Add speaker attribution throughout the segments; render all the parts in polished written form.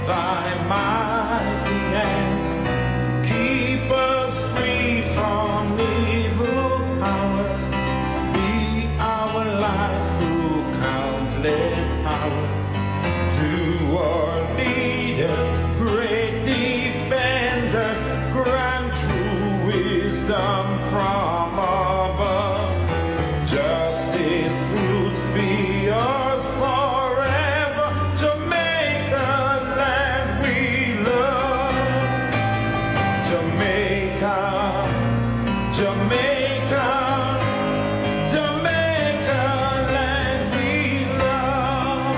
Speaker 1: thy mighty hand. Keep us free from evil powers. Be our life through countless hours. To our leaders, great defenders, grant true wisdom from above. Justice, fruit be yours forever. Jamaica, land we love. Jamaica, Jamaica, Jamaica, land we love.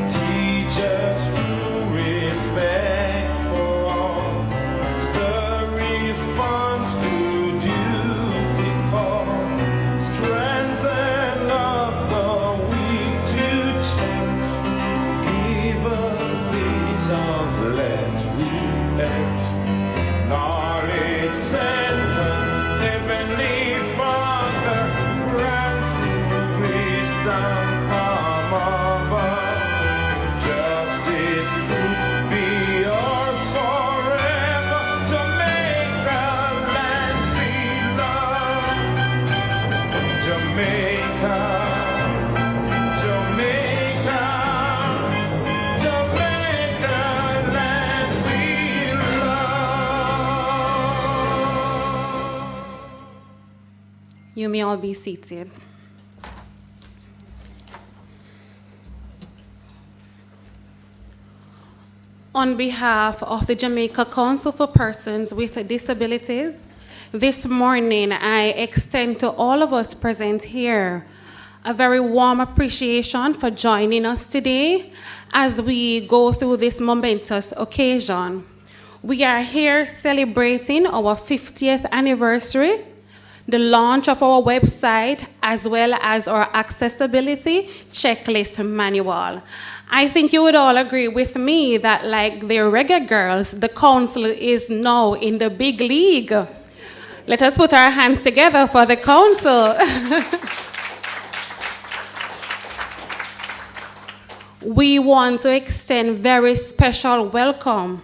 Speaker 1: Teach us true respect for all. Stir response to duty's call. Strengthen us the weak to change. Give us visions lest we perish. Knowledge sent us, Heavenly Father, grant true wisdom from above. Justice, truth be yours forever. Jamaica, land we love. Jamaica, Jamaica, Jamaica, land we love.
Speaker 2: You may all be seated. On behalf of the Jamaica Council for Persons with Disabilities, this morning I extend to all of us present here a very warm appreciation for joining us today as we go through this momentous occasion. We are here celebrating our 50th anniversary, the launch of our website, as well as our accessibility checklist manual. I think you would all agree with me that, like the reggae girls, the council is now in the big league. Let us put our hands together for the council. We want to extend very special welcome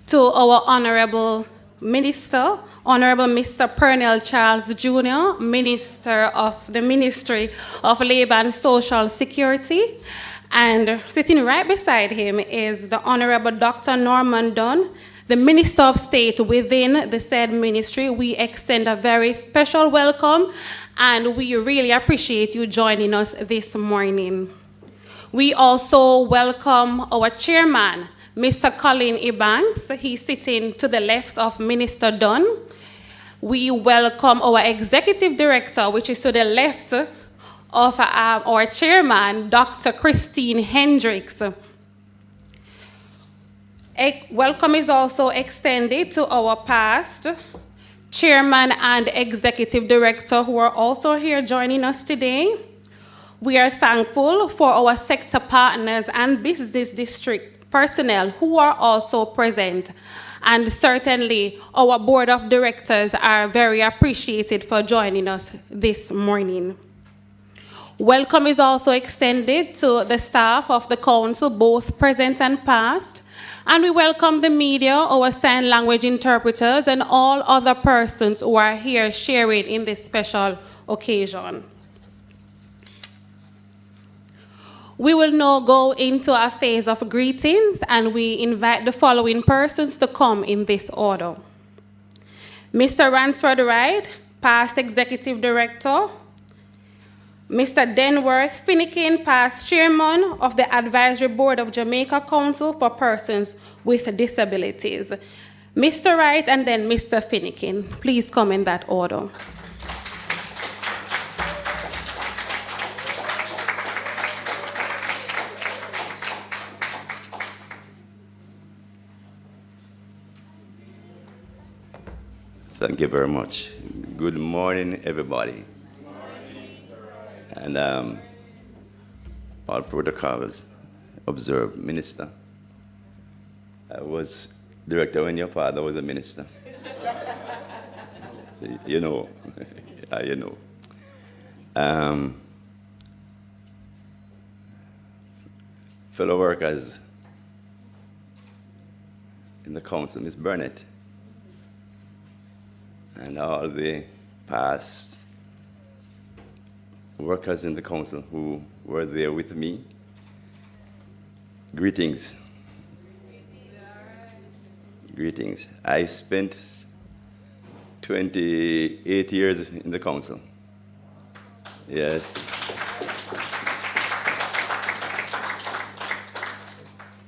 Speaker 2: to our Honorable Minister, Honorable Mr. Pernell Charles Jr., Minister of the Ministry of Labor and Social Security. And sitting right beside him is the Honorable Dr. Norman Dunn, the Minister of State within the said ministry. We extend a very special welcome, and we really appreciate you joining us this morning. We also welcome our chairman, Mr. Colin Ebanks. He's sitting to the left of Minister Dunn. We welcome our executive director, which is to the left of our chairman, Dr. Christine Hendricks. Welcome is also extended to our past chairman and executive director who are also here joining us today. We are thankful for our sector partners and business district personnel who are also present. And certainly our board of directors are very appreciated for joining us this morning. Welcome is also extended to the staff of the council, both present and past. And we welcome the media, our sign language interpreters, and all other persons who are here sharing in this special occasion. We will now go into a phase of greetings, and we invite the following persons to come in this order. Mr. Ransford Wright, past executive director. Mr. Denworth Finnegan, past chairman of the Advisory Board of Jamaica Council for Persons with Disabilities. Mr. Wright and then Mr. Finnegan. Please come in that order.
Speaker 3: Thank you very much. Good morning, everybody. And all protocols observed. Minister, I was director when your father was a minister. So, you know, you know. fellow workers in the council, Ms. Burnett, and all the past workers in the council who were there with me. Greetings. Greetings. I spent 28 years in the council. Yes.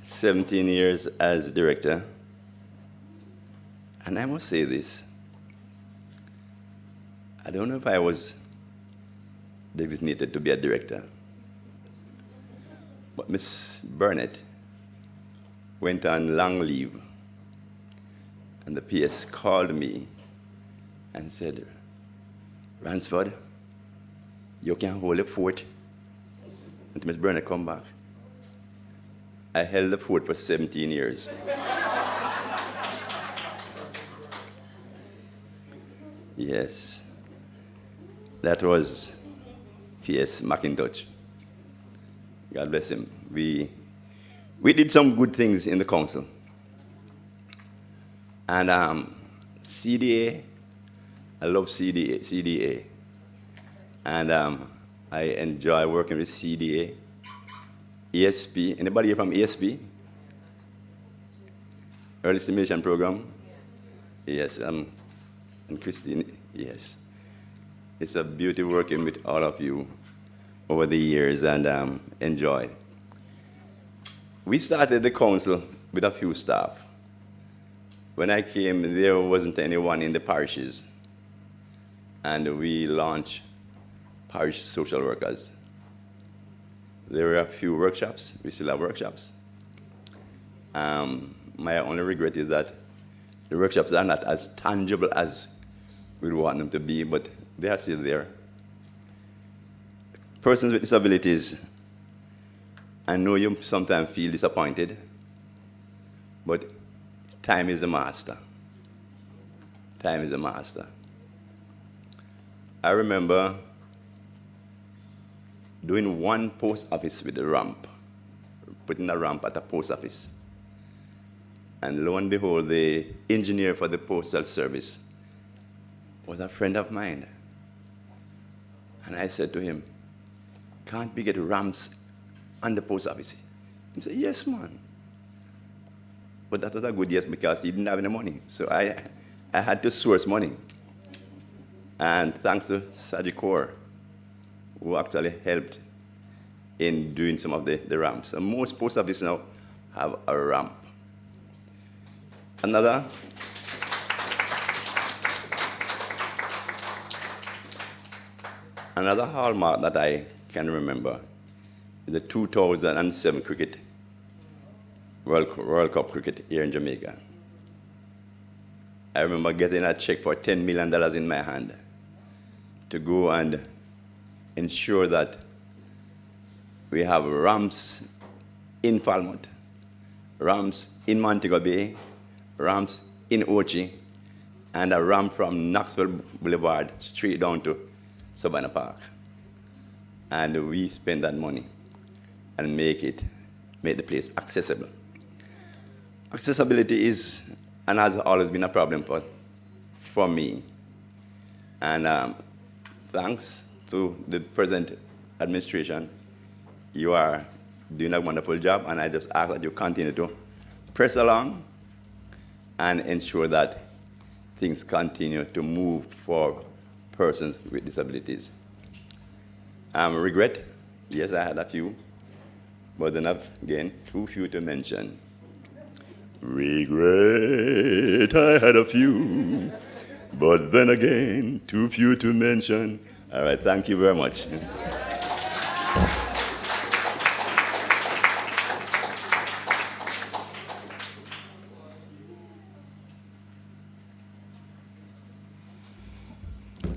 Speaker 3: 17 years as director. And I must say this. I don't know if I was designated to be a director, but Miss Burnett went on long leave, and the PS called me and said, Ransford, you can hold the fort until Miss Burnett come back. I held the fort for 17 years. Yes, that was P.S. McIntosh. God bless him. We did some good things in the council. And CDA, I love CDA. And I enjoy working with CDA. ESP, anybody here from ESP? Early Stimulation Program? Yes, and Christine, yes. It's a beauty working with all of you over the years, and enjoyed. We started the council with a few staff. When I came, there wasn't anyone in the parishes, and we launched parish social workers. There were a few workshops. We still have workshops. My only regret is that the workshops are not as tangible as we want them to be, but they are still there. Persons with disabilities, I know you sometimes feel disappointed, but time is a master. Time is a master. I remember doing one post office with a ramp, putting a ramp at a post office. And lo and behold, the engineer for the postal service was a friend of mine. And I said to him, can't we get ramps on the post office? He said, yes, man. But that was a good yes because he didn't have any money. So I had to source money. And thanks to Sajikor, who actually helped in doing some of the ramps. And most post offices now have a ramp. Another hallmark that I can remember is the 2007 cricket, World Cup cricket here in Jamaica. I remember getting a check for $10 million in my hand to go and ensure that we have ramps in Falmouth, ramps in Montego Bay, ramps in Ochi, and a ramp from Knoxville Boulevard straight down to Savannah Park. And we spend that money and make the place accessible. Accessibility is and has always been a problem for me. And thanks to the present administration, you are doing a wonderful job, and I just ask that you continue to press along and ensure that things continue to move for persons with disabilities. Regret, yes, I had a few, but then again, too few to mention. Regret, I had a few, but then again, too few to mention. All right, thank you very much.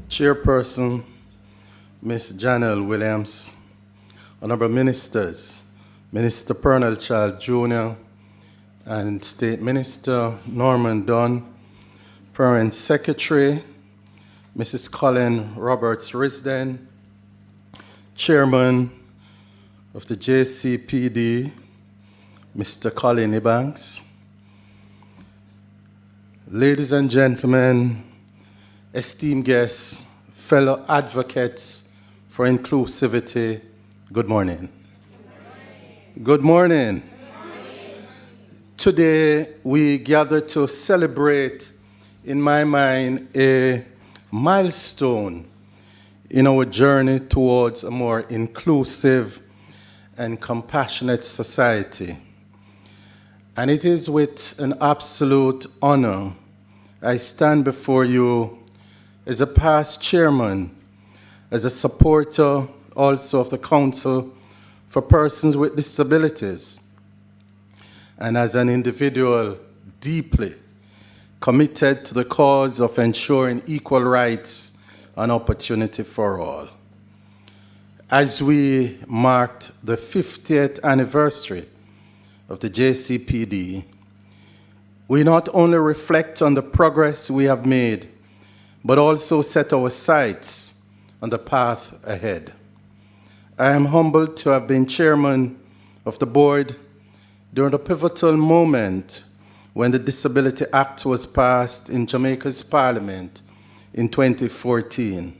Speaker 4: Chairperson, Ms. Janelle Williams, Honorable Ministers, Minister Pernell Child Jr., and State Minister Norman Dunn, Parent Secretary, Mrs. Colin Roberts-Risden, Chairman of the JCPD, Mr. Colin Ebanks, ladies and gentlemen, esteemed guests, fellow advocates for inclusivity, good morning. Good morning. Today we gather to celebrate, in my mind, a milestone in our journey towards a more inclusive and compassionate society. And it is with an absolute honor I stand before you as a past chairman, as a supporter also of the Council for Persons with Disabilities, and as an individual deeply committed to the cause of ensuring equal rights and opportunity for all. As we marked the 50th anniversary of the JCPD, we not only reflect on the progress we have made, but also set our sights on the path ahead. I am humbled to have been chairman of the board during the pivotal moment when the Disability Act was passed in Jamaica's Parliament in 2014.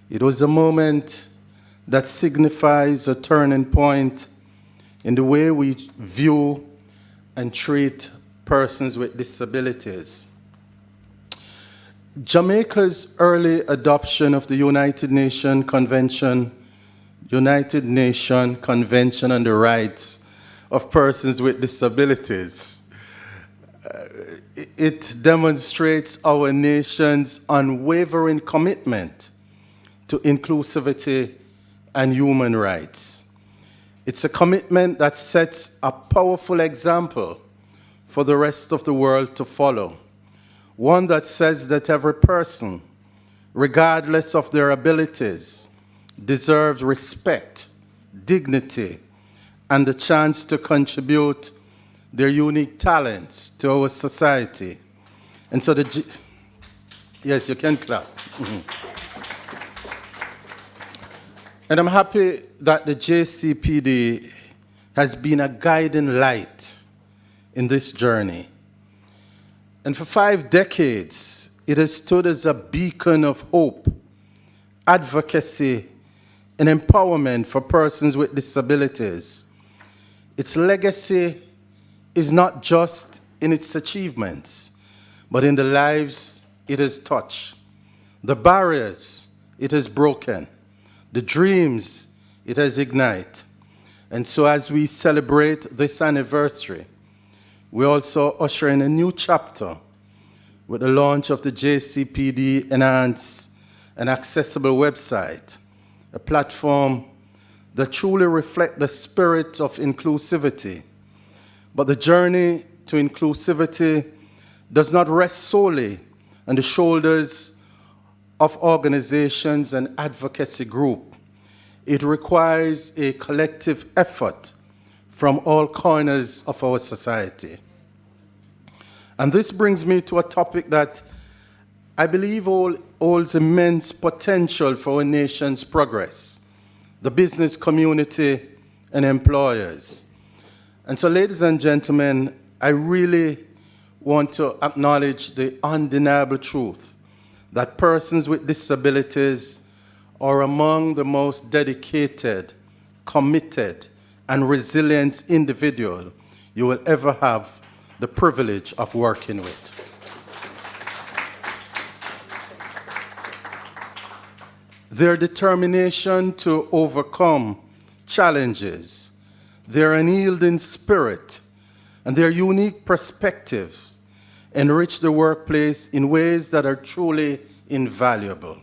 Speaker 4: It was a moment that signifies a turning point in the way we view and treat persons with disabilities. Jamaica's early adoption of the United Nations Convention on the Rights of Persons with Disabilities, it demonstrates our nation's unwavering commitment to inclusivity and human rights. It's a commitment that sets a powerful example for the rest of the world to follow, one that says that every person, regardless of their abilities, deserves respect, dignity, and the chance to contribute their unique talents to our society. And so yes, you can clap. And I'm happy that the JCPD has been a guiding light in this journey. And for 5 decades, it has stood as a beacon of hope, advocacy, and empowerment for persons with disabilities. Its legacy is not just in its achievements, but in the lives it has touched, the barriers it has broken, the dreams it has ignited. And so as we celebrate this anniversary, we also usher in a new chapter with the launch of the JCPD Enhanced and Accessible website, a platform that truly reflects the spirit of inclusivity. But the journey to inclusivity does not rest solely on the shoulders of organizations and advocacy groups. It requires a collective effort from all corners of our society. And this brings me to a topic that I believe holds immense potential for our nation's progress: the business community and employers. And so, ladies and gentlemen, I really want to acknowledge the undeniable truth that persons with disabilities are among the most dedicated, committed, and resilient individuals you will ever have the privilege of working with. Their determination to overcome challenges, their unyielding spirit, and their unique perspectives enrich the workplace in ways that are truly invaluable.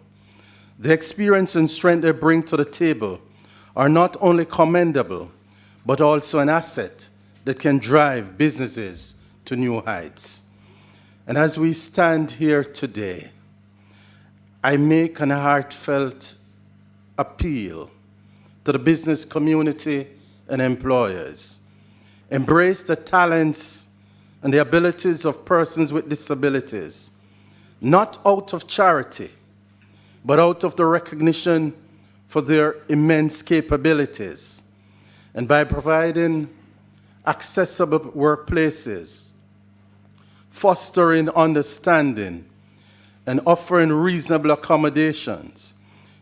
Speaker 4: The experience and strength they bring to the table are not only commendable, but also an asset that can drive businesses to new heights. And as we stand here today, I make an heartfelt appeal to the business community and employers. Embrace the talents and the abilities of persons with disabilities, not out of charity, but out of the recognition for their immense capabilities. And by providing accessible workplaces, fostering understanding, and offering reasonable accommodations,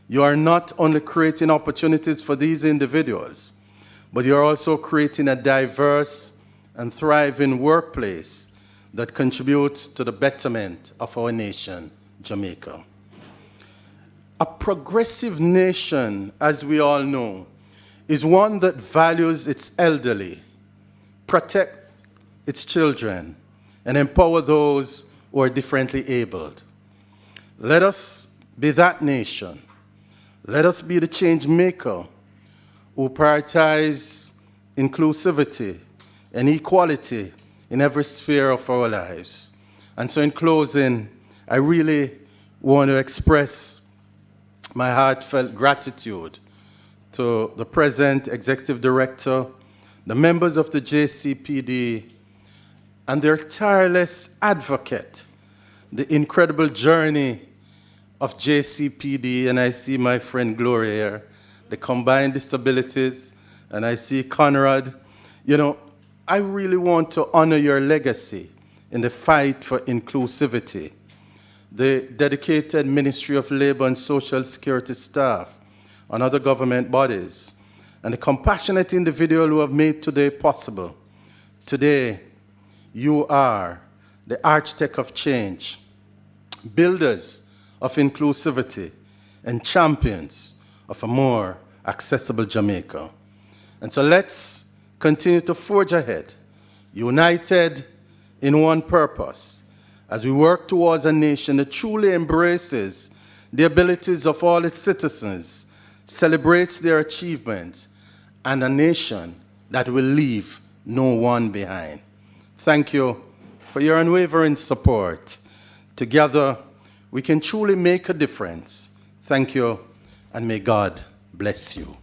Speaker 4: you are not only creating opportunities for these individuals, but you're also creating a diverse and thriving workplace that contributes to the betterment of our nation, Jamaica. A progressive nation, as we all know, is one that values its elderly, protect its children, and empower those who are differently abled. Let us be that nation. Let us be the change maker who prioritize inclusivity and equality in every sphere of our lives. And so in closing, I really want to express my heartfelt gratitude to the present executive director, the members of the JCPD, and their tireless advocate, the incredible journey of JCPD, and I see my friend Gloria here, the combined disabilities, and I see Conrad. You know, I really want to honor your legacy in the fight for inclusivity. The dedicated Ministry of Labor and Social Security staff and other government bodies, and the compassionate individual who have made today possible. Today, you are the architect of change, builders of inclusivity, and champions of a more accessible Jamaica. And so let's continue to forge ahead, united in one purpose, as we work towards a nation that truly embraces the abilities of all its citizens, celebrates their achievements, and a nation that will leave no one behind. Thank you for your unwavering support. Together, we can truly make a difference. Thank you, and may God bless you.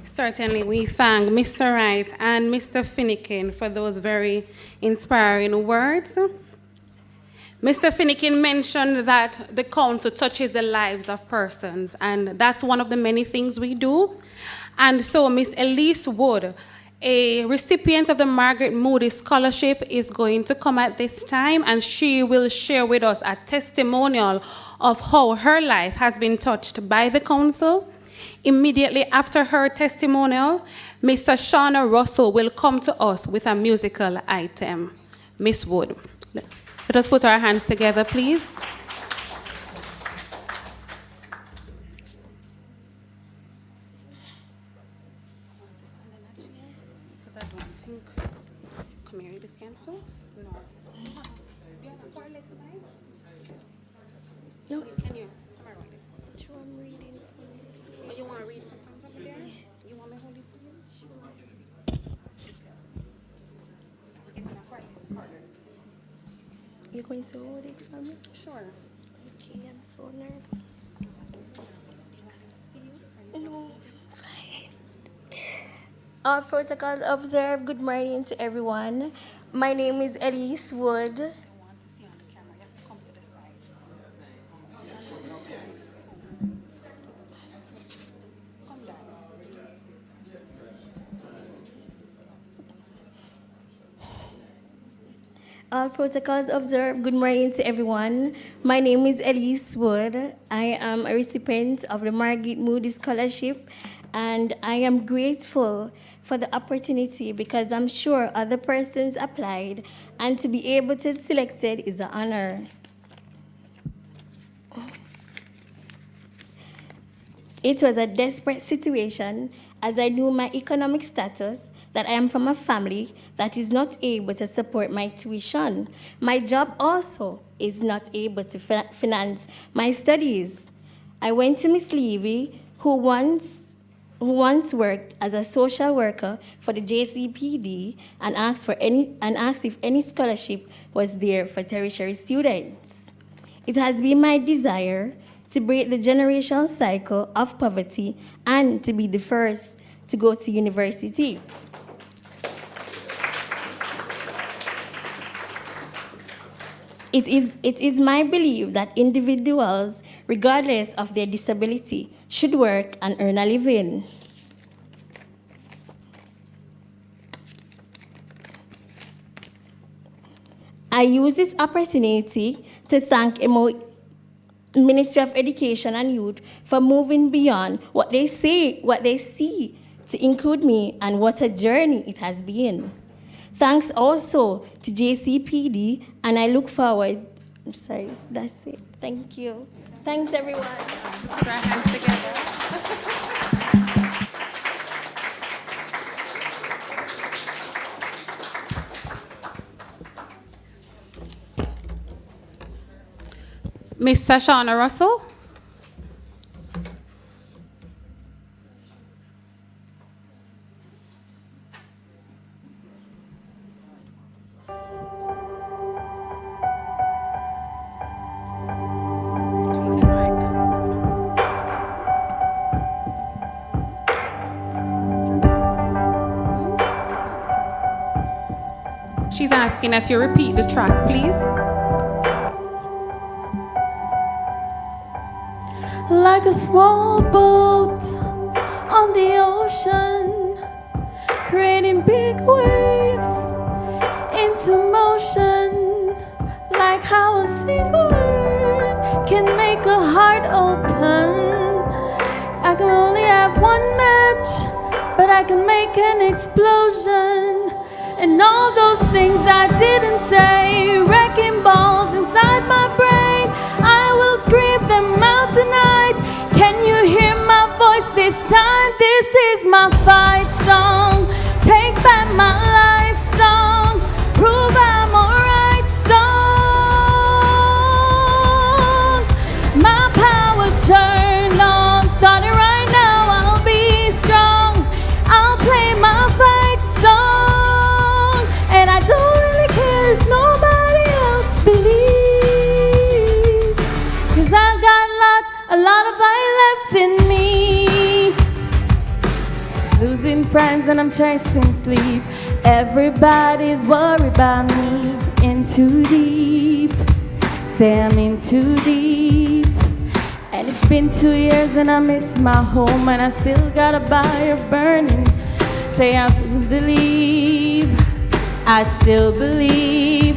Speaker 2: Certainly, we thank Mr. Wright and Mr. Finnegan for those very inspiring words. Mr. Finnegan mentioned that the council touches the lives of persons, and that's one of the many things we do. And so Miss Elise Wood, a recipient of the Margaret Moody Scholarship, is going to come at this time, and she will share with us a testimonial of how her life has been touched by the council. Immediately after her testimonial, Mr. Shauna Russell will come to us with a musical item. Miss Wood, let us put our hands together, please.
Speaker 5: No.
Speaker 2: Can you come around this?
Speaker 5: Which one I'm reading?
Speaker 2: Oh, you want to read something from there? Yes. You want me to hold it for you? Sure. It's not quite this part.
Speaker 5: You're going to hold it for me?
Speaker 2: Sure.
Speaker 5: Okay, I'm so nervous. No, I'm fine. All protocols observed. Good morning to everyone. My name is Elise Wood. All protocols observed. Good morning to everyone. My name is Elise Wood. I am a recipient of the Margaret Moody Scholarship, and I am grateful for the opportunity because I'm sure other persons applied, and to be able to be selected is an honor. It was a desperate situation as I knew my economic status, that I am from a family that is not able to support my tuition. My job also is not able to finance my studies. I went to Miss Levy, who once worked as a social worker for the JCPD, and asked if any scholarship was there for tertiary students. It has been my desire to break the generational cycle of poverty and to be the first to go to university. It is my belief that individuals regardless of their disability, should work and earn a living. I use this opportunity to thank Ministry of Education and Youth for moving beyond what they see to include me, and what a journey it has been. Thanks also to JCPD, and I look forward. I'm sorry, that's it. Thank you. Thanks, everyone.
Speaker 2: Put our hands together. Miss Shauna Russell. She's asking that you repeat the track, please.
Speaker 6: Like a small boat on the ocean, creating big waves into motion. Like how a single word can make a heart open. I can only have one match, but I can make an explosion. And all those things I didn't say, wrecking balls inside my brain, I will scream them out tonight. Can you hear my voice this time? This is my fight song. Take back my life song. Prove I'm alright song. My power's turned on. Starting right now, I'll be strong. I'll play my fight song. And I don't really care if nobody else believes. 'Cause I got a lot of fight left in me. Losing friends and I'm chasing sleep. Everybody's worried about me. In too deep. Say I'm in too deep. And it's been 2 years and I miss my home, and I still got a fire burning. Say I believe, I still believe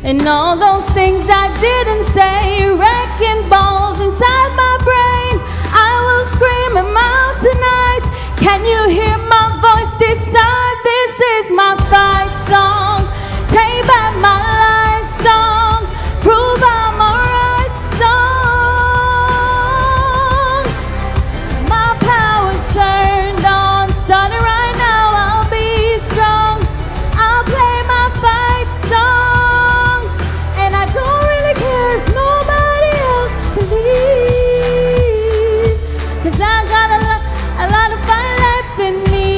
Speaker 6: in all those things I didn't say, wrecking balls inside my brain. I will scream them out tonight. Can you hear my voice this time? This is my fight song. Take back my life song. Prove I'm alright song. My power's turned on. Starting right now, I'll be strong. I'll play my fight song. And I don't really care if nobody else believes. 'Cause I got a lot of fight left in me.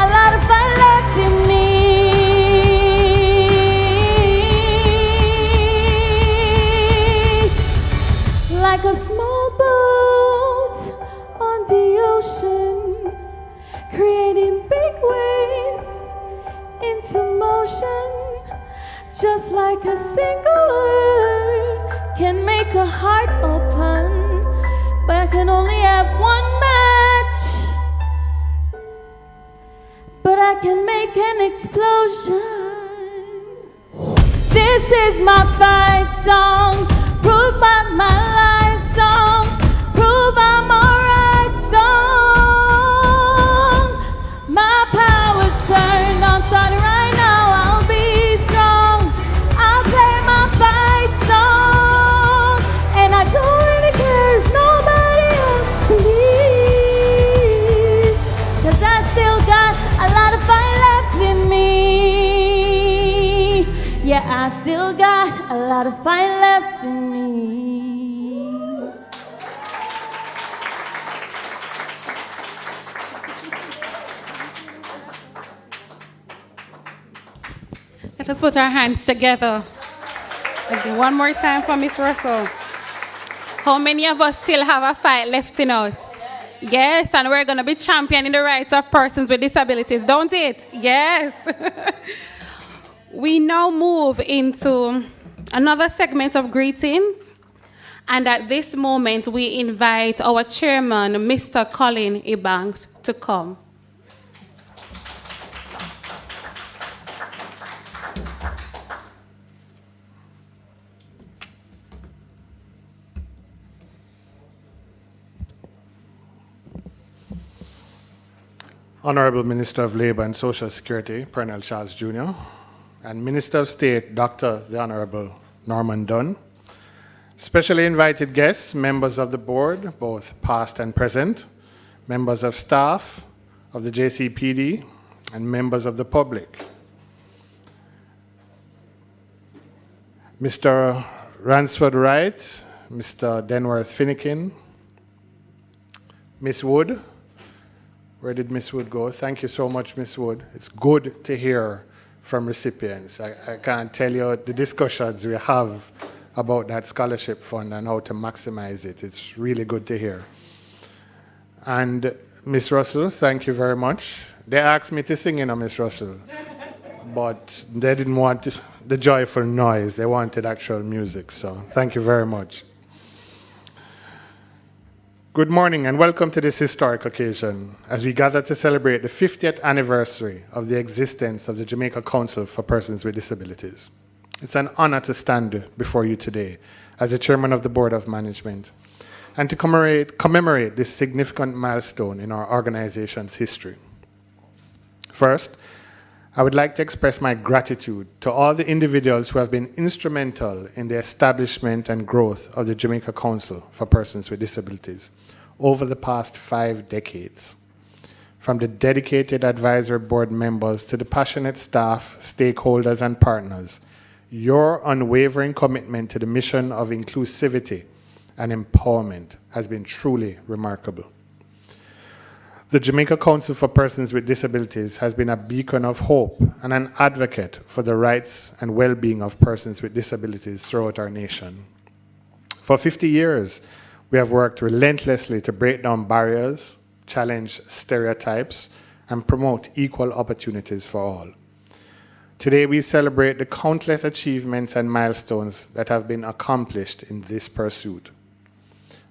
Speaker 6: A lot of fight left in me. Like a small boat on the ocean, creating big waves into motion. Just like a single word can make a heart open, but I can only have one match, but I can make an explosion. This is my fight song. Prove my life song. Prove I'm alright song. My power's turned on. Starting right now, I'll be strong. I'll play my fight song. And I don't really care if nobody else believes. 'Cause I still got a lot of fight left in me. Yeah, I still got a lot of fight left in me.
Speaker 2: Let us put our hands together. Again, one more time for Miss Russell. How many of us still have a fight left in us? Yes, and we're going to be championing the rights of persons with disabilities, don't it? Yes. We now move into another segment of greetings. And at this moment, we invite our chairman, Mr. Colin Ebanks, to come.
Speaker 7: Honorable Minister of Labour and Social Security, Pernell Charles Jr., and Minister of State, Dr. the Honorable Norman Dunn, specially invited guests, members of the board, both past and present, members of staff of the JCPD, and members of the public. Mr. Ransford Wright, Mr. Denworth Finnegan, Miss Wood. Where did Miss Wood go? Thank you so much, Miss Wood. It's good to hear from recipients. I can't tell you the discussions we have about that scholarship fund and how to maximize it. It's really good to hear. And Miss Russell, thank you very much. They asked me to sing, Miss Russell, but they didn't want the joyful noise. They wanted actual music, so thank you very much. Good morning and welcome to this historic occasion as we gather to celebrate the 50th anniversary of the existence of the Jamaica Council for Persons with Disabilities. It's an honor to stand before you today as the chairman of the Board of Management and to commemorate this significant milestone in our organization's history. First, I would like to express my gratitude to all the individuals who have been instrumental in the establishment and growth of the Jamaica Council for Persons with Disabilities over the past 5 decades. From the dedicated advisory board members to the passionate staff, stakeholders, and partners, your unwavering commitment to the mission of inclusivity and empowerment has been truly remarkable. The Jamaica Council for Persons with Disabilities has been a beacon of hope and an advocate for the rights and well-being of persons with disabilities throughout our nation. For 50 years, we have worked relentlessly to break down barriers, challenge stereotypes, and promote equal opportunities for all. Today, we celebrate the countless achievements and milestones that have been accomplished in this pursuit.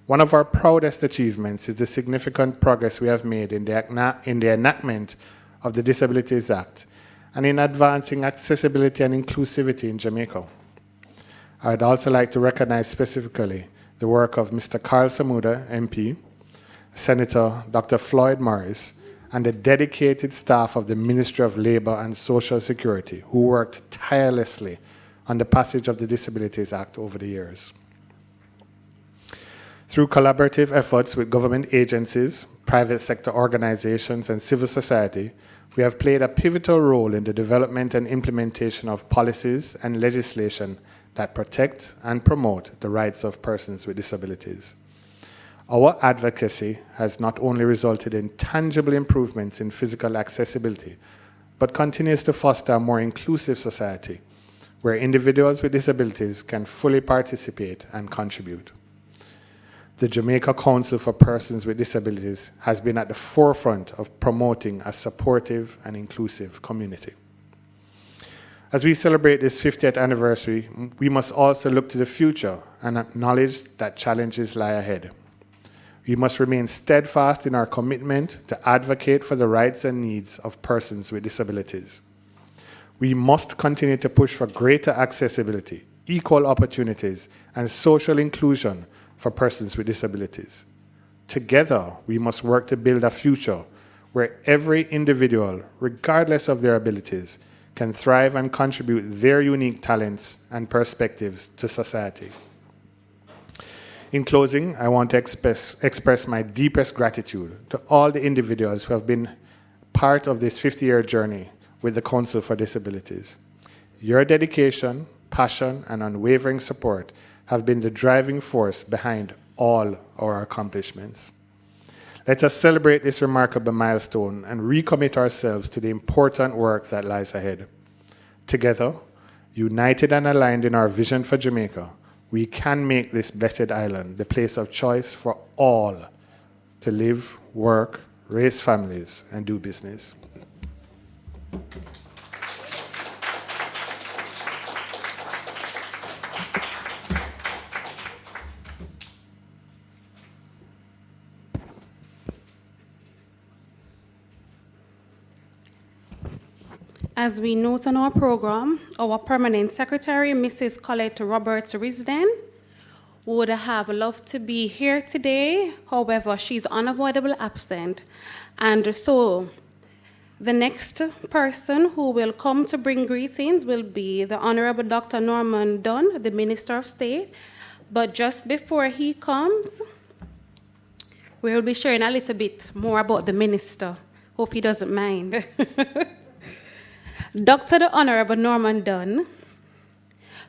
Speaker 7: One of our proudest achievements is the significant progress we have made in the enactment of the Disabilities Act and in advancing accessibility and inclusivity in Jamaica. I would also like to recognize specifically the work of Mr. Carl Samuda, MP, Senator Dr. Floyd Morris, and the dedicated staff of the Ministry of Labour and Social Security who worked tirelessly on the passage of the Disabilities Act over the years. Through collaborative efforts with government agencies, private sector organizations, and civil society, we have played a pivotal role in the development and implementation of policies and legislation that protect and promote the rights of persons with disabilities. Our advocacy has not only resulted in tangible improvements in physical accessibility, but continues to foster a more inclusive society where individuals with disabilities can fully participate and contribute. The Jamaica Council for Persons with Disabilities has been at the forefront of promoting a supportive and inclusive community. As we celebrate this 50th anniversary, we must also look to the future and acknowledge that challenges lie ahead. We must remain steadfast in our commitment to advocate for the rights and needs of persons with disabilities. We must continue to push for greater accessibility, equal opportunities, and social inclusion for persons with disabilities. Together, we must work to build a future where every individual, regardless of their abilities, can thrive and contribute their unique talents and perspectives to society. In closing, I want to express my deepest gratitude to all the individuals who have been part of this 50-year journey with the Council for Disabilities. Your dedication, passion, and unwavering support have been the driving force behind all our accomplishments. Let us celebrate this remarkable milestone and recommit ourselves to the important work that lies ahead. Together, united and aligned in our vision for Jamaica, we can make this blessed island the place of choice for all to live, work, raise families, and do business.
Speaker 2: As we note on our program, our permanent secretary, Mrs. Colette Roberts Risden, would have loved to be here today. However, she's unavoidably absent. And so the next person who will come to bring greetings will be the Honorable Dr. Norman Dunn, the Minister of State. But just before he comes, we will be sharing a little bit more about the minister. Hope he doesn't mind. Dr. the Honorable Norman Dunn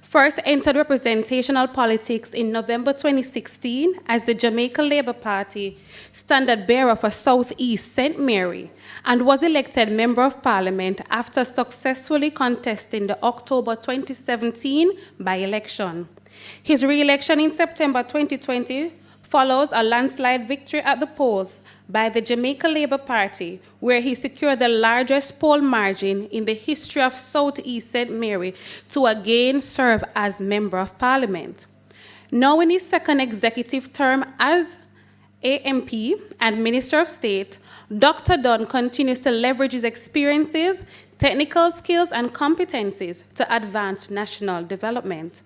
Speaker 2: first entered representational politics in November 2016 as the Jamaica Labour Party standard bearer for Southeast St. Mary and was elected Member of Parliament after successfully contesting the October 2017 by-election. His re-election in September 2020 follows a landslide victory at the polls by the Jamaica Labour Party, where he secured the largest poll margin in the history of Southeast St. Mary to again serve as Member of Parliament. Now in his second executive term as AMP and Minister of State, Dr. Dunn continues to leverage his experiences, technical skills, and competencies to advance national development.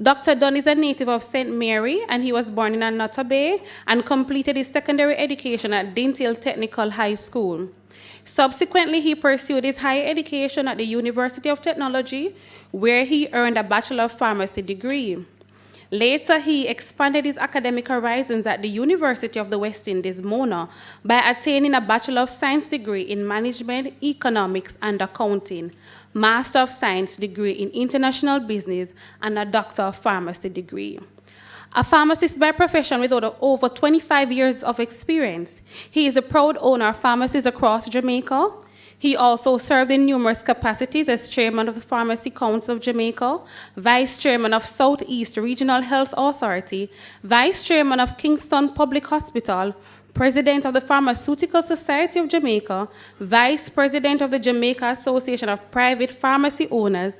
Speaker 2: Dr. Dunn is a native of St. Mary, and he was born in Annotto Bay and completed his secondary education at Dintill Technical High School. Subsequently, he pursued his higher education at the University of Technology, where he earned a Bachelor of Pharmacy degree. Later, he expanded his academic horizons at the University of the West Indies, Mona, by attaining a Bachelor of Science degree in Management, Economics, and Accounting, Master of Science degree in International Business, and a Doctor of Pharmacy degree. A pharmacist by profession with over 25 years of experience, he is a proud owner of pharmacies across Jamaica. He also served in numerous capacities as Chairman of the Pharmacy Council of Jamaica, Vice Chairman of Southeast Regional Health Authority, Vice Chairman of Kingston Public Hospital, President of the Pharmaceutical Society of Jamaica, Vice President of the Jamaica Association of Private Pharmacy Owners,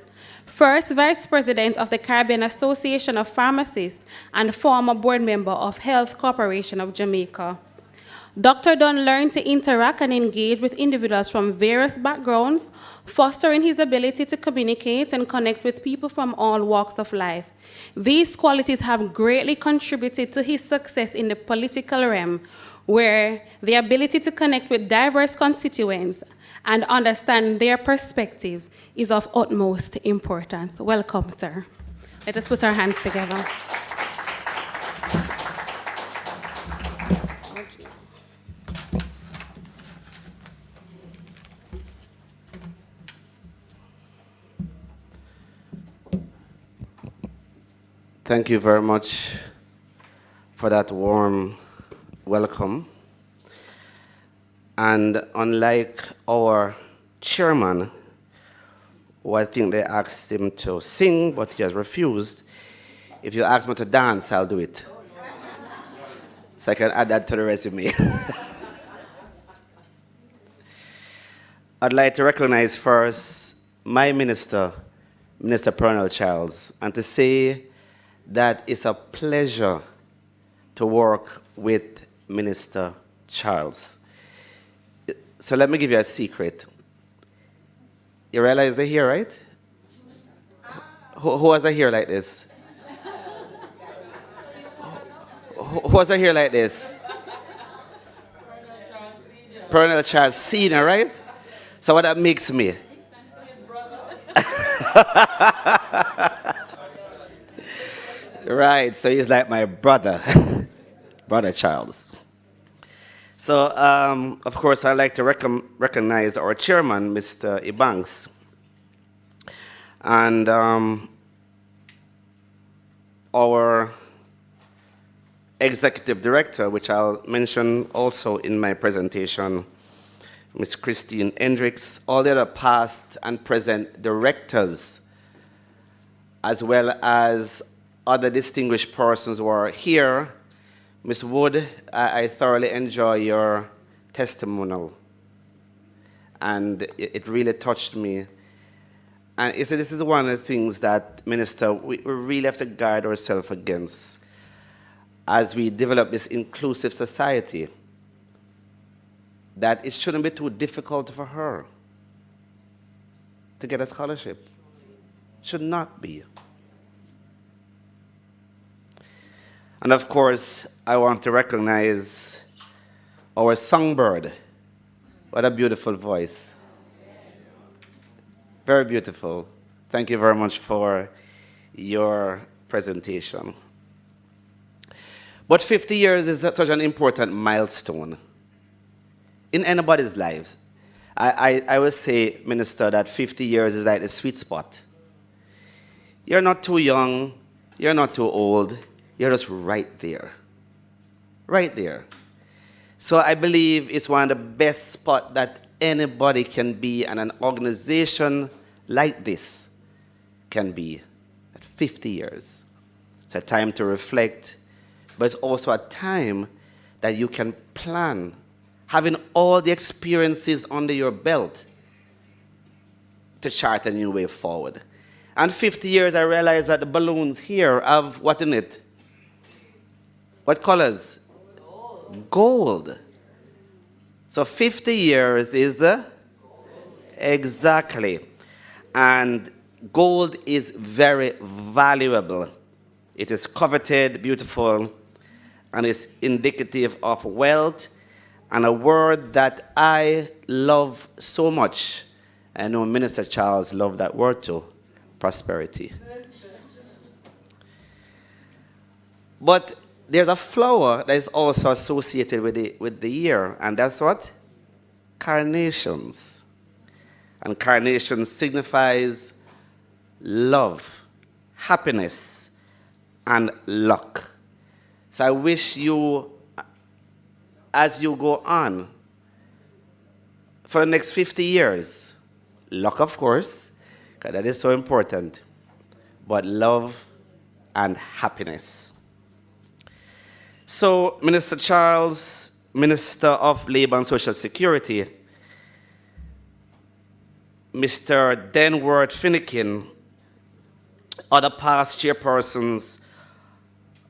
Speaker 2: First Vice President of the Caribbean Association of Pharmacists, and former board member of Health Corporation of Jamaica. Dr. Dunn learned to interact and engage with individuals from various backgrounds, fostering his ability to communicate and connect with people from all walks of life. These qualities have greatly contributed to his success in the political realm, where the ability to connect with diverse constituents and understand their perspectives is of utmost importance. Welcome, sir. Let us put our hands together.
Speaker 8: Thank you very much for that warm welcome. And unlike our chairman, who I think they asked him to sing, but he has refused, if you ask me to dance, I'll do it. So I can add that to the resume. I'd like to recognize first my minister, Minister Pernell Charles, and to say that it's a pleasure to work with Minister Charles. So let me give you a secret. You realize they're here, right? Who has a hair like this? Who has a hair like this? Pernell Charles Sr., right? So what that makes me? Right, so he's like my brother, brother Charles. So, of course, I'd like to recognize our chairman, Mr. Ebanks, and our executive director, which I'll mention also in my presentation, Ms. Christine Hendricks, all the other past and present directors, as well as other distinguished persons who are here. Ms. Wood, I thoroughly enjoy your testimonial, and it really touched me. And you see, this is one of the things that, Minister, we really have to guard ourselves against as we develop this inclusive society, that it shouldn't be too difficult for her. to get a scholarship. Should not be. And of course, I want to recognize our songbird. What a beautiful voice. Very beautiful. Thank you very much for your presentation. But 50 years is such an important milestone in anybody's lives. I would say, Minister, that 50 years is like the sweet spot. You're not too young, you're not too old, you're just right there. Right there. So I believe it's one of the best spots that anybody can be, and an organization like this can be at 50 years. It's a time to reflect, but it's also a time that you can plan, having all the experiences under your belt to chart a new way forward. And 50 years, I realized that the balloons here have what in it? What colors? Gold. So 50 years is the? Exactly. And gold is very valuable. It is coveted, beautiful, and is indicative of wealth, and a word that I love so much. I know Minister Charles loved that word too, prosperity. But there's a flower that is also associated with the year, and that's what? Carnations. And carnation signifies love, happiness, and luck. So I wish you, as you go on, for the next 50 years, luck, of course, because that is so important, but love and happiness. So, Minister Charles, Minister of Labor and Social Security, Mr. Denworth Finnegan, other past chairpersons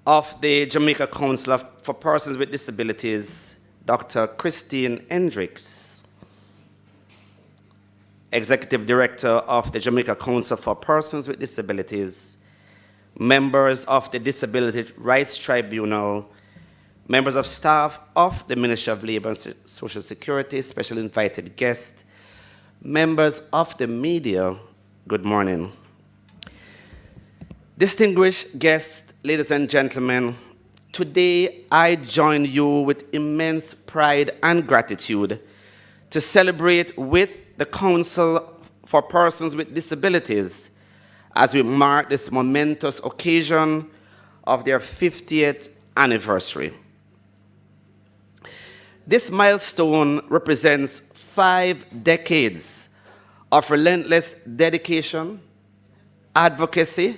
Speaker 8: of the Jamaica Council for Persons with Disabilities, Dr. Christine Hendricks, Executive Director of the Jamaica Council for Persons with Disabilities, members of the Disability Rights Tribunal, members of staff of the Ministry of Labor and Social Security, special invited guests, members of the media, good morning. Distinguished guests, ladies and gentlemen, today I join you with immense pride and gratitude to celebrate with the Council for Persons with Disabilities as we mark this momentous occasion of their 50th anniversary. This milestone represents 5 decades of relentless dedication, advocacy,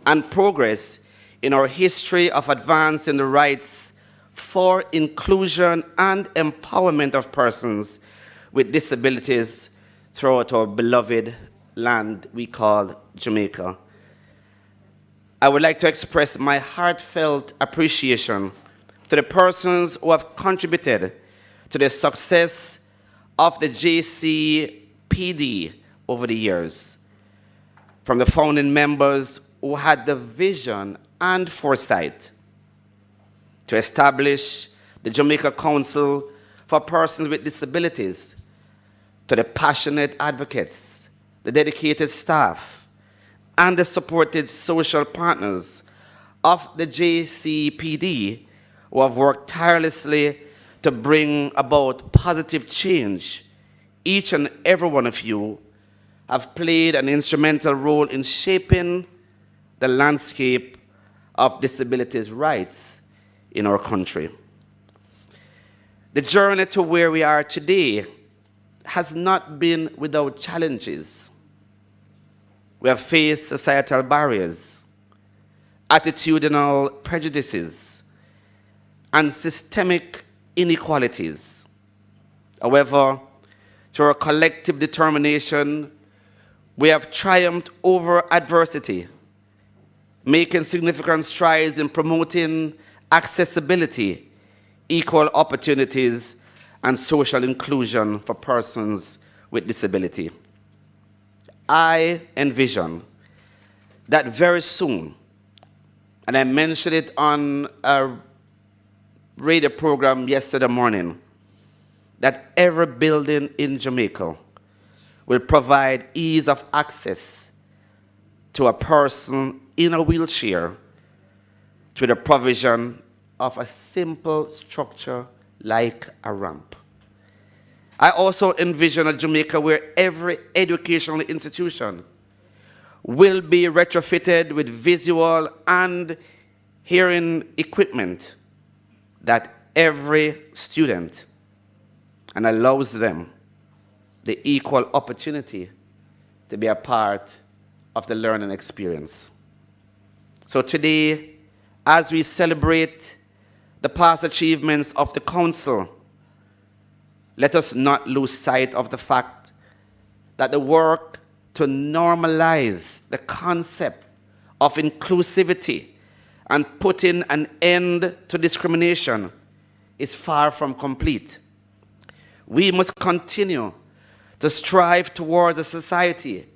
Speaker 8: and progress in our history of advancing the rights for inclusion and empowerment of persons with disabilities throughout our beloved land we call Jamaica. I would like to express my heartfelt appreciation to the persons who have contributed to the success of the JCPD over the years, from the founding members who had the vision and foresight to establish the Jamaica Council for Persons with Disabilities, to the passionate advocates, the dedicated staff, and the supported social partners of the JCPD who have worked tirelessly to bring about positive change. Each and every one of you have played an instrumental role in shaping the landscape of disabilities rights in our country. The journey to where we are today has not been without challenges. We have faced societal barriers, attitudinal prejudices, and systemic inequalities. However, through our collective determination, we have triumphed over adversity, making significant strides in promoting accessibility, equal opportunities, and social inclusion for persons with disability. I envision that very soon, and I mentioned it on a radio program yesterday morning, that every building in Jamaica will provide ease of access to a person in a wheelchair through the provision of a simple structure like a ramp. I also envision a Jamaica where every educational institution will be retrofitted with visual and hearing equipment that every student and allows them the equal opportunity to be a part of the learning experience. So today, as we celebrate the past achievements of the Council, let us not lose sight of the fact that the work to normalize the concept of inclusivity and putting an end to discrimination is far from complete. We must continue to strive towards a society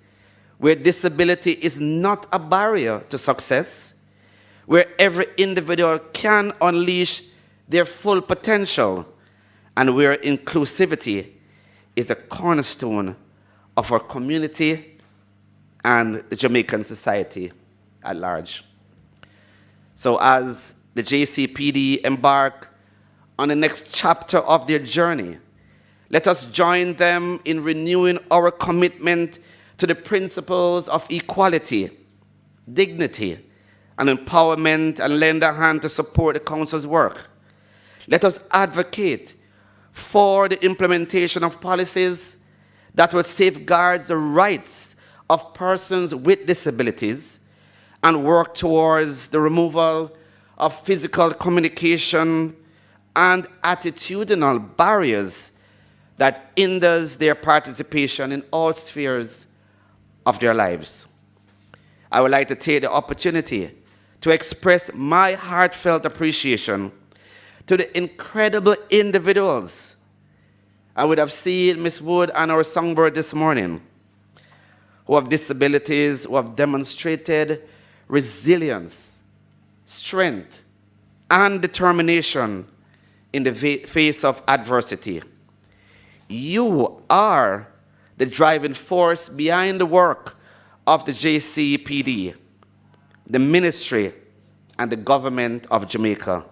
Speaker 8: where disability is not a barrier to success, where every individual can unleash their full potential, and where inclusivity is the cornerstone of our community and the Jamaican society at large. So as the JCPD embark on the next chapter of their journey, let us join them in renewing our commitment to the principles of equality, dignity, and empowerment, and lend a hand to support the Council's work. Let us advocate for the implementation of policies that will safeguard the rights of persons with disabilities and work towards the removal of physical communication and attitudinal barriers that hinders their participation in all spheres of their lives. I would like to take the opportunity to express my heartfelt appreciation to the incredible individuals. I would have seen Ms. Wood and our songbird this morning, who have disabilities, who have demonstrated resilience, strength, and determination in the face of adversity. You are the driving force behind the work of the JCPD, the ministry, and the government of Jamaica.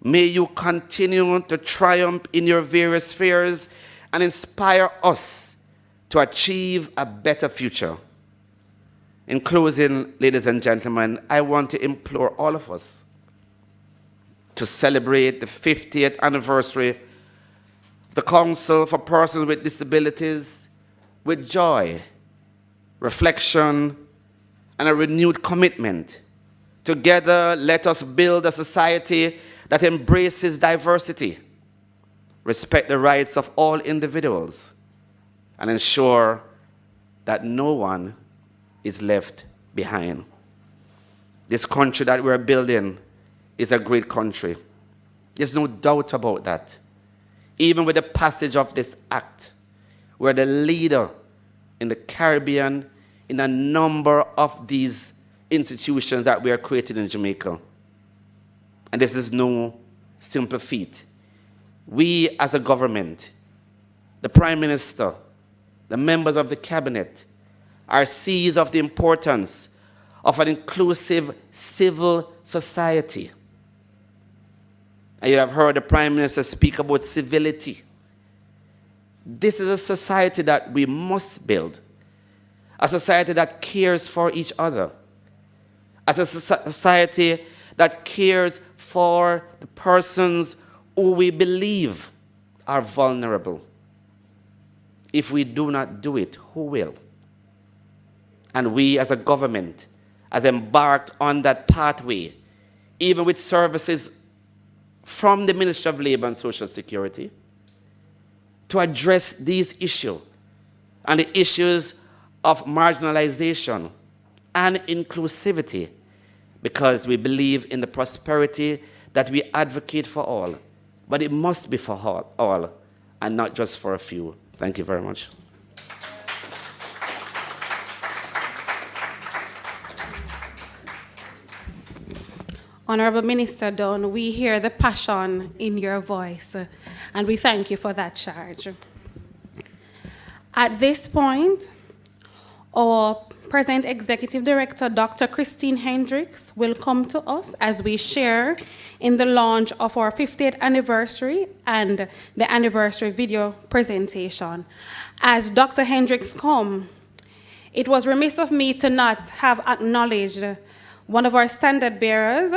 Speaker 8: May you continue to triumph in your various spheres and inspire us to achieve a better future. In closing, ladies and gentlemen, I want to implore all of us to celebrate the 50th anniversary of the Council for Persons with Disabilities with joy, reflection, and a renewed commitment. Together, let us build a society that embraces diversity, respect the rights of all individuals, and ensure that no one is left behind. This country that we're building is a great country. There's no doubt about that. Even with the passage of this act, we're the leader in the Caribbean in a number of these institutions that we are creating in Jamaica. And this is no simple feat. We as a government, the Prime Minister, the members of the Cabinet, are seized of the importance of an inclusive civil society. And you have heard the Prime Minister speak about civility. This is a society that we must build, a society that cares for each other, as a society that cares for the persons who we believe are vulnerable. If we do not do it, who will? And we as a government has embarked on that pathway, even with services from the Ministry of Labour and Social Security, to address these issues and the issues of marginalization and inclusivity, because we believe in the prosperity that we advocate for all. But it must be for all and not just for a few. Thank you very much.
Speaker 2: Honorable Minister Dunn, we hear the passion in your voice, and we thank you for that charge. At this point, our present Executive Director, Dr. Christine Hendricks, will come to us as we share in the launch of our 50th anniversary and the anniversary video presentation. As Dr. Hendricks come, it was remiss of me to not have acknowledged one of our standard bearers,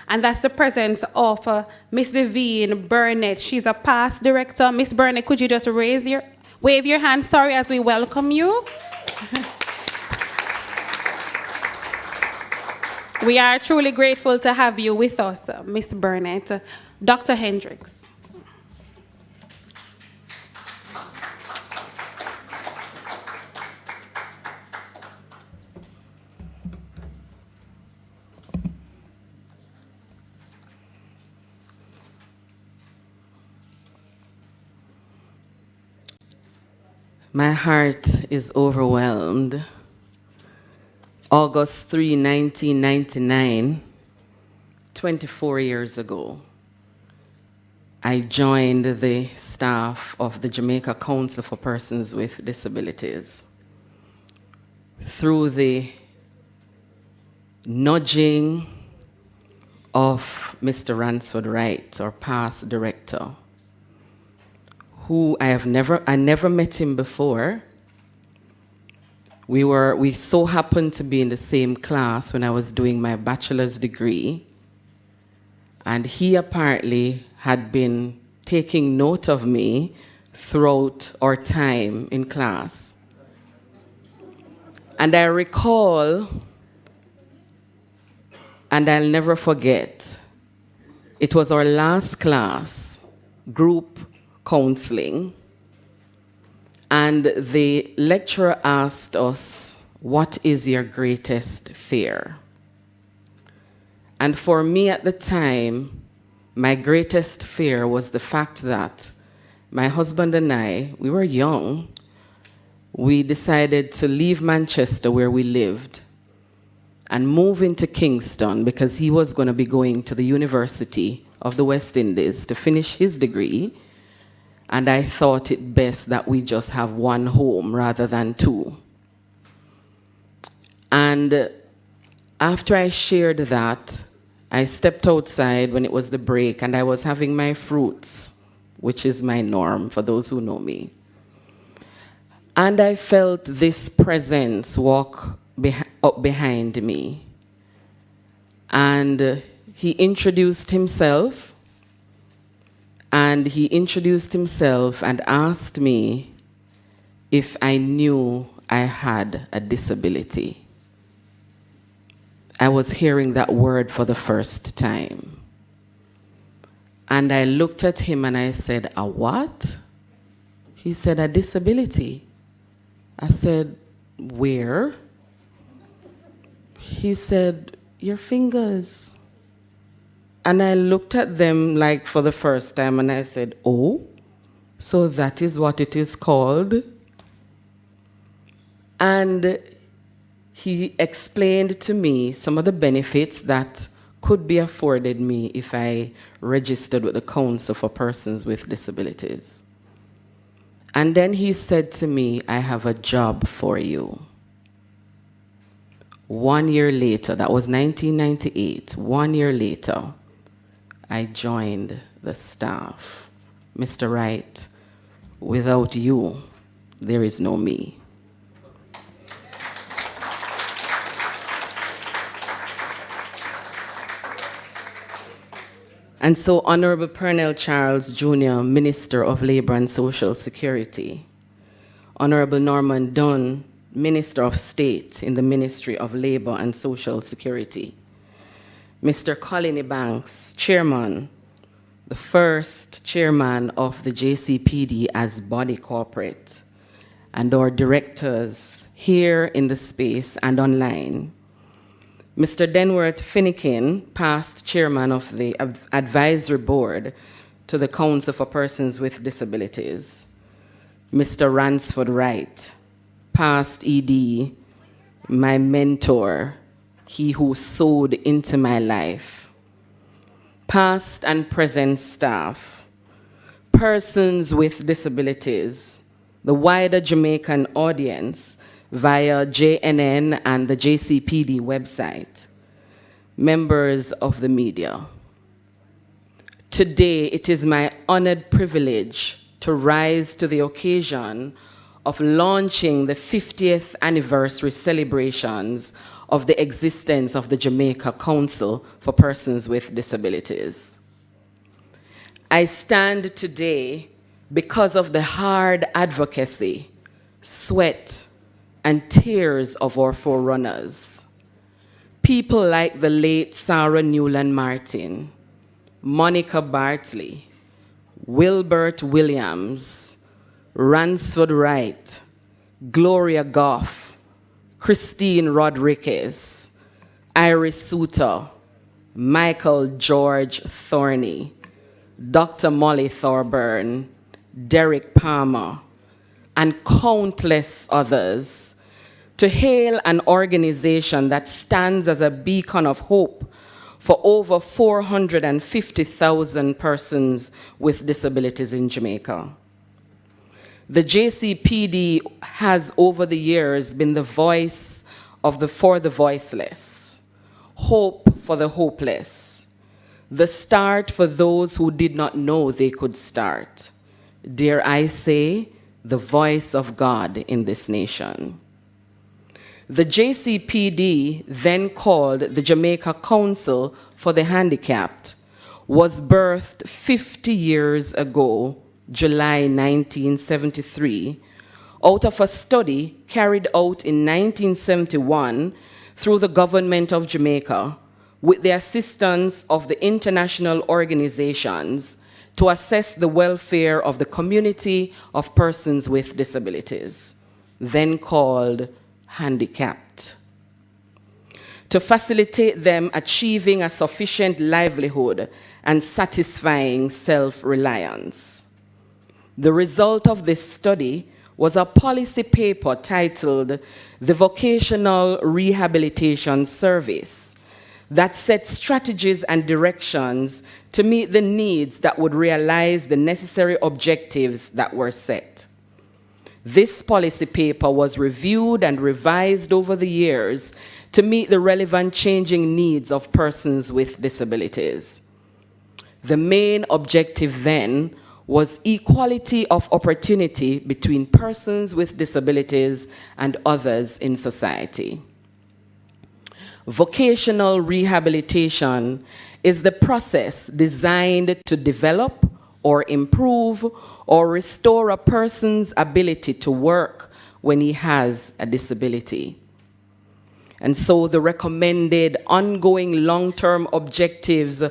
Speaker 2: and that's the presence of Miss Vivienne Burnett. She's a past director. Miss Burnett, could you just wave your hand, sorry, as we welcome you. We are truly grateful to have you with us, Miss Burnett. Dr. Hendricks.
Speaker 9: My heart is overwhelmed. August 3, 1999, 24 years ago, I joined the staff of the Jamaica Council for Persons with Disabilities. Through the nudging of Mr. Ransford Wright, our past director, who I never met him before. We so happened to be in the same class when I was doing my bachelor's degree, and he apparently had been taking note of me throughout our time in class. And I recall, and I'll never forget, it was our last class, group counseling, and the lecturer asked us, "What is your greatest fear?" And for me at the time, my greatest fear was the fact that my husband and I, we were young, we decided to leave Manchester where we lived and move into Kingston because he was going to be going to the University of the West Indies to finish his degree. And I thought it best that we just have one home rather than two. And after I shared that, I stepped outside when it was the break, and I was having my fruits, which is my norm for those who know me. And I felt this presence walk up behind me. And he introduced himself. And he introduced himself and asked me if I knew I had a disability. I was hearing that word for the first time. And I looked at him and I said, "A what?" He said, "A disability." I said, "Where?" He said, "Your fingers." And I looked at them like for the first time and I said, "Oh, so that is what it is called?" And he explained to me some of the benefits that could be afforded me if I registered with the Council for Persons with Disabilities. And then he said to me, "I have a job for you." 1 year later, that was 1998, 1 year later, I joined the staff. Mr. Wright, without you, there is no me. And so Honorable Pernell Charles Jr., Minister of Labor and Social Security, Honorable Norman Dunn, Minister of State in the Ministry of Labor and Social Security, Mr. Colin Ebanks, Chairman, the first Chairman of the JCPD as body corporate, and our directors here in the space and online, Mr. Denworth Finnegan, past Chairman of the Advisory Board to the Council for Persons with Disabilities, Mr. Ransford Wright, past ED, my mentor, he who sowed into my life, past and present staff, persons with disabilities, the wider Jamaican audience via JNN and the JCPD website, members of the media. Today, it is my honored privilege to rise to the occasion of launching the 50th anniversary celebrations of the existence of the Jamaica Council for Persons with Disabilities. I stand today because of the hard advocacy, sweat, and tears of our forerunners. People like the late Sarah Newland Martin, Monica Bartley, Wilbert Williams, Ransford Wright, Gloria Goff, Christine Rodriguez, Iris Suter, Michael George Thorney, Dr. Molly Thorburn, Derek Palmer, and countless others, to hail an organization that stands as a beacon of hope for over 450,000 persons with disabilities in Jamaica. The JCPD has over the years been the voice for the voiceless, hope for the hopeless, the start for those who did not know they could start. Dare I say, the voice of God in this nation. The JCPD, then called the Jamaica Council for the Handicapped, was birthed 50 years ago, July 1973, out of a study carried out in 1971 through the government of Jamaica with the assistance of the international organizations to assess the welfare of the community of persons with disabilities, then called handicapped, to facilitate them achieving a sufficient livelihood and satisfying self-reliance. The result of this study was a policy paper titled The Vocational Rehabilitation Service that set strategies and directions to meet the needs that would realize the necessary objectives that were set. This policy paper was reviewed and revised over the years to meet the relevant changing needs of persons with disabilities. The main objective then was equality of opportunity between persons with disabilities and others in society. Vocational rehabilitation is the process designed to develop or improve or restore a person's ability to work when he has a disability. And so the recommended ongoing long-term objectives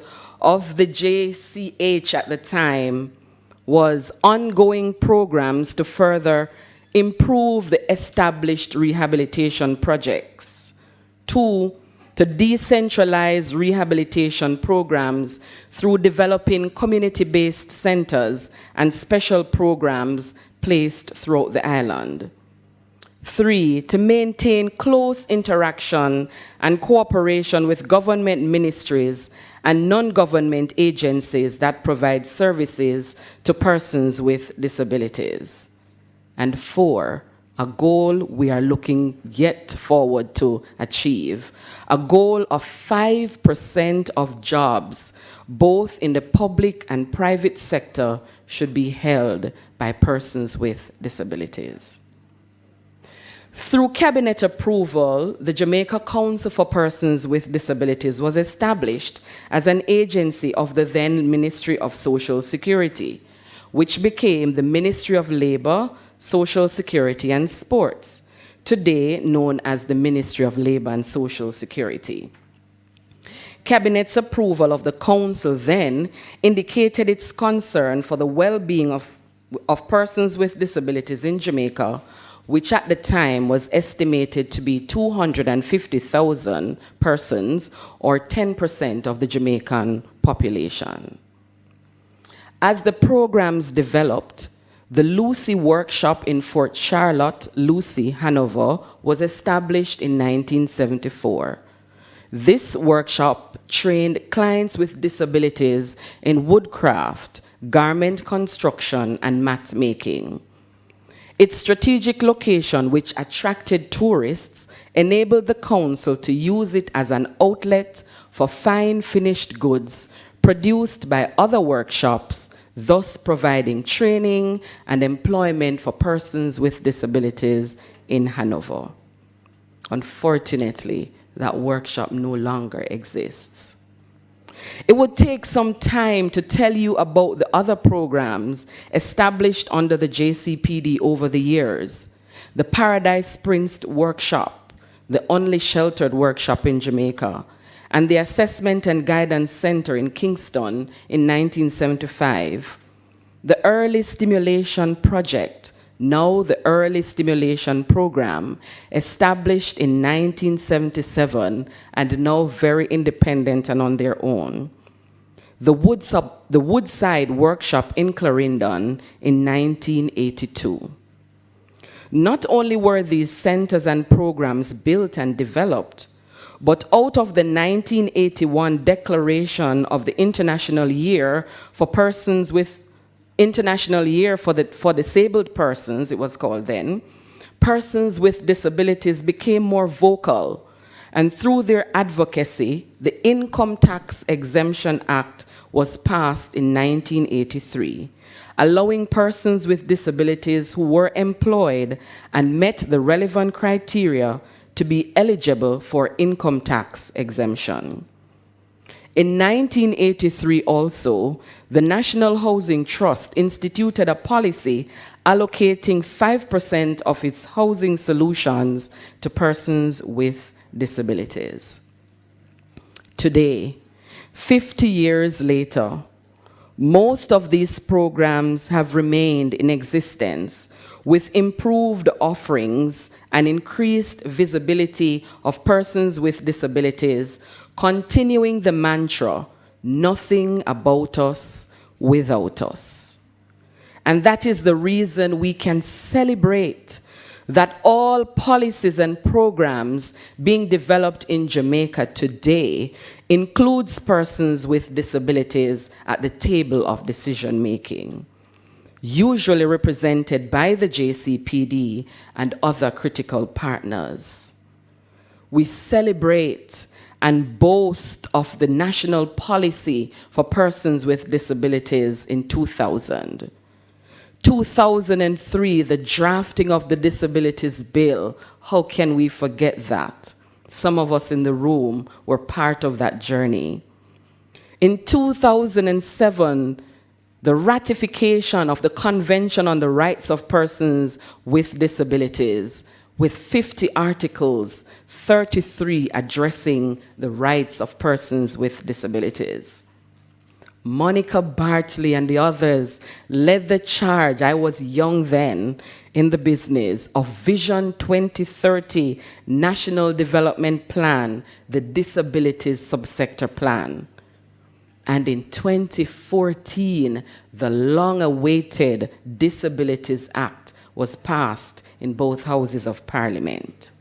Speaker 9: of the JCH at the time was ongoing programs to further improve the established rehabilitation projects. 2, to decentralize rehabilitation programs through developing community-based centers and special programs placed throughout the island. 3, to maintain close interaction and cooperation with government ministries and non-government agencies that provide services to persons with disabilities. And 4, a goal we are looking yet forward to achieve, a goal of 5% of jobs, both in the public and private sector, should be held by persons with disabilities. Through cabinet approval, the Jamaica Council for Persons with Disabilities was established as an agency of the then Ministry of Social Security, which became the Ministry of Labor, Social Security and Sports, today known as the Ministry of Labor and Social Security. Cabinet's approval of the council then indicated its concern for the well-being of persons with disabilities in Jamaica, which at the time was estimated to be 250,000 persons, or 10% of the Jamaican population. As the programs developed, the Lucy Workshop in Fort Charlotte, Lucy, Hanover, was established in 1974. This workshop trained clients with disabilities in woodcraft, garment construction, and mat making. Its strategic location, which attracted tourists, enabled the council to use it as an outlet for fine finished goods produced by other workshops, thus providing training and employment for persons with disabilities in Hanover. Unfortunately, that workshop no longer exists. It would take some time to tell you about the other programs established under the JCPD over the years. The Paradise Prince Workshop, the only sheltered workshop in Jamaica, and the Assessment and Guidance Center in Kingston in 1975. The Early Stimulation Project, now the Early Stimulation Program, established in 1977 and now very independent and on their own. The Woodside Workshop in Clarendon in 1982. Not only were these centers and programs built and developed, but out of the 1981 declaration of the International Year for Persons with International Year for Disabled Persons, it was called then, persons with disabilities became more vocal, and through their advocacy, the Income Tax Exemption Act was passed in 1983, allowing persons with disabilities who were employed and met the relevant criteria to be eligible for income tax exemption. In 1983 also, the National Housing Trust instituted a policy allocating 5% of its housing solutions to persons with disabilities. Today, 50 years later, most of these programs have remained in existence with improved offerings and increased visibility of persons with disabilities, continuing the mantra, nothing about us without us. And that is the reason we can celebrate that all policies and programs being developed in Jamaica today includes persons with disabilities at the table of decision making, usually represented by the JCPD and other critical partners. We celebrate and boast of the national policy for persons with disabilities in 2000. 2003, the drafting of the Disabilities Bill. How can we forget that? Some of us in the room were part of that journey. In 2007, the ratification of the Convention on the Rights of Persons with Disabilities, with 50 articles, 33 addressing the rights of persons with disabilities. Monica Bartley and the others led the charge, I was young then, in the business of Vision 2030 National Development Plan, the Disabilities Subsector Plan. And in 2014, the long-awaited Disabilities Act was passed in both houses of Parliament.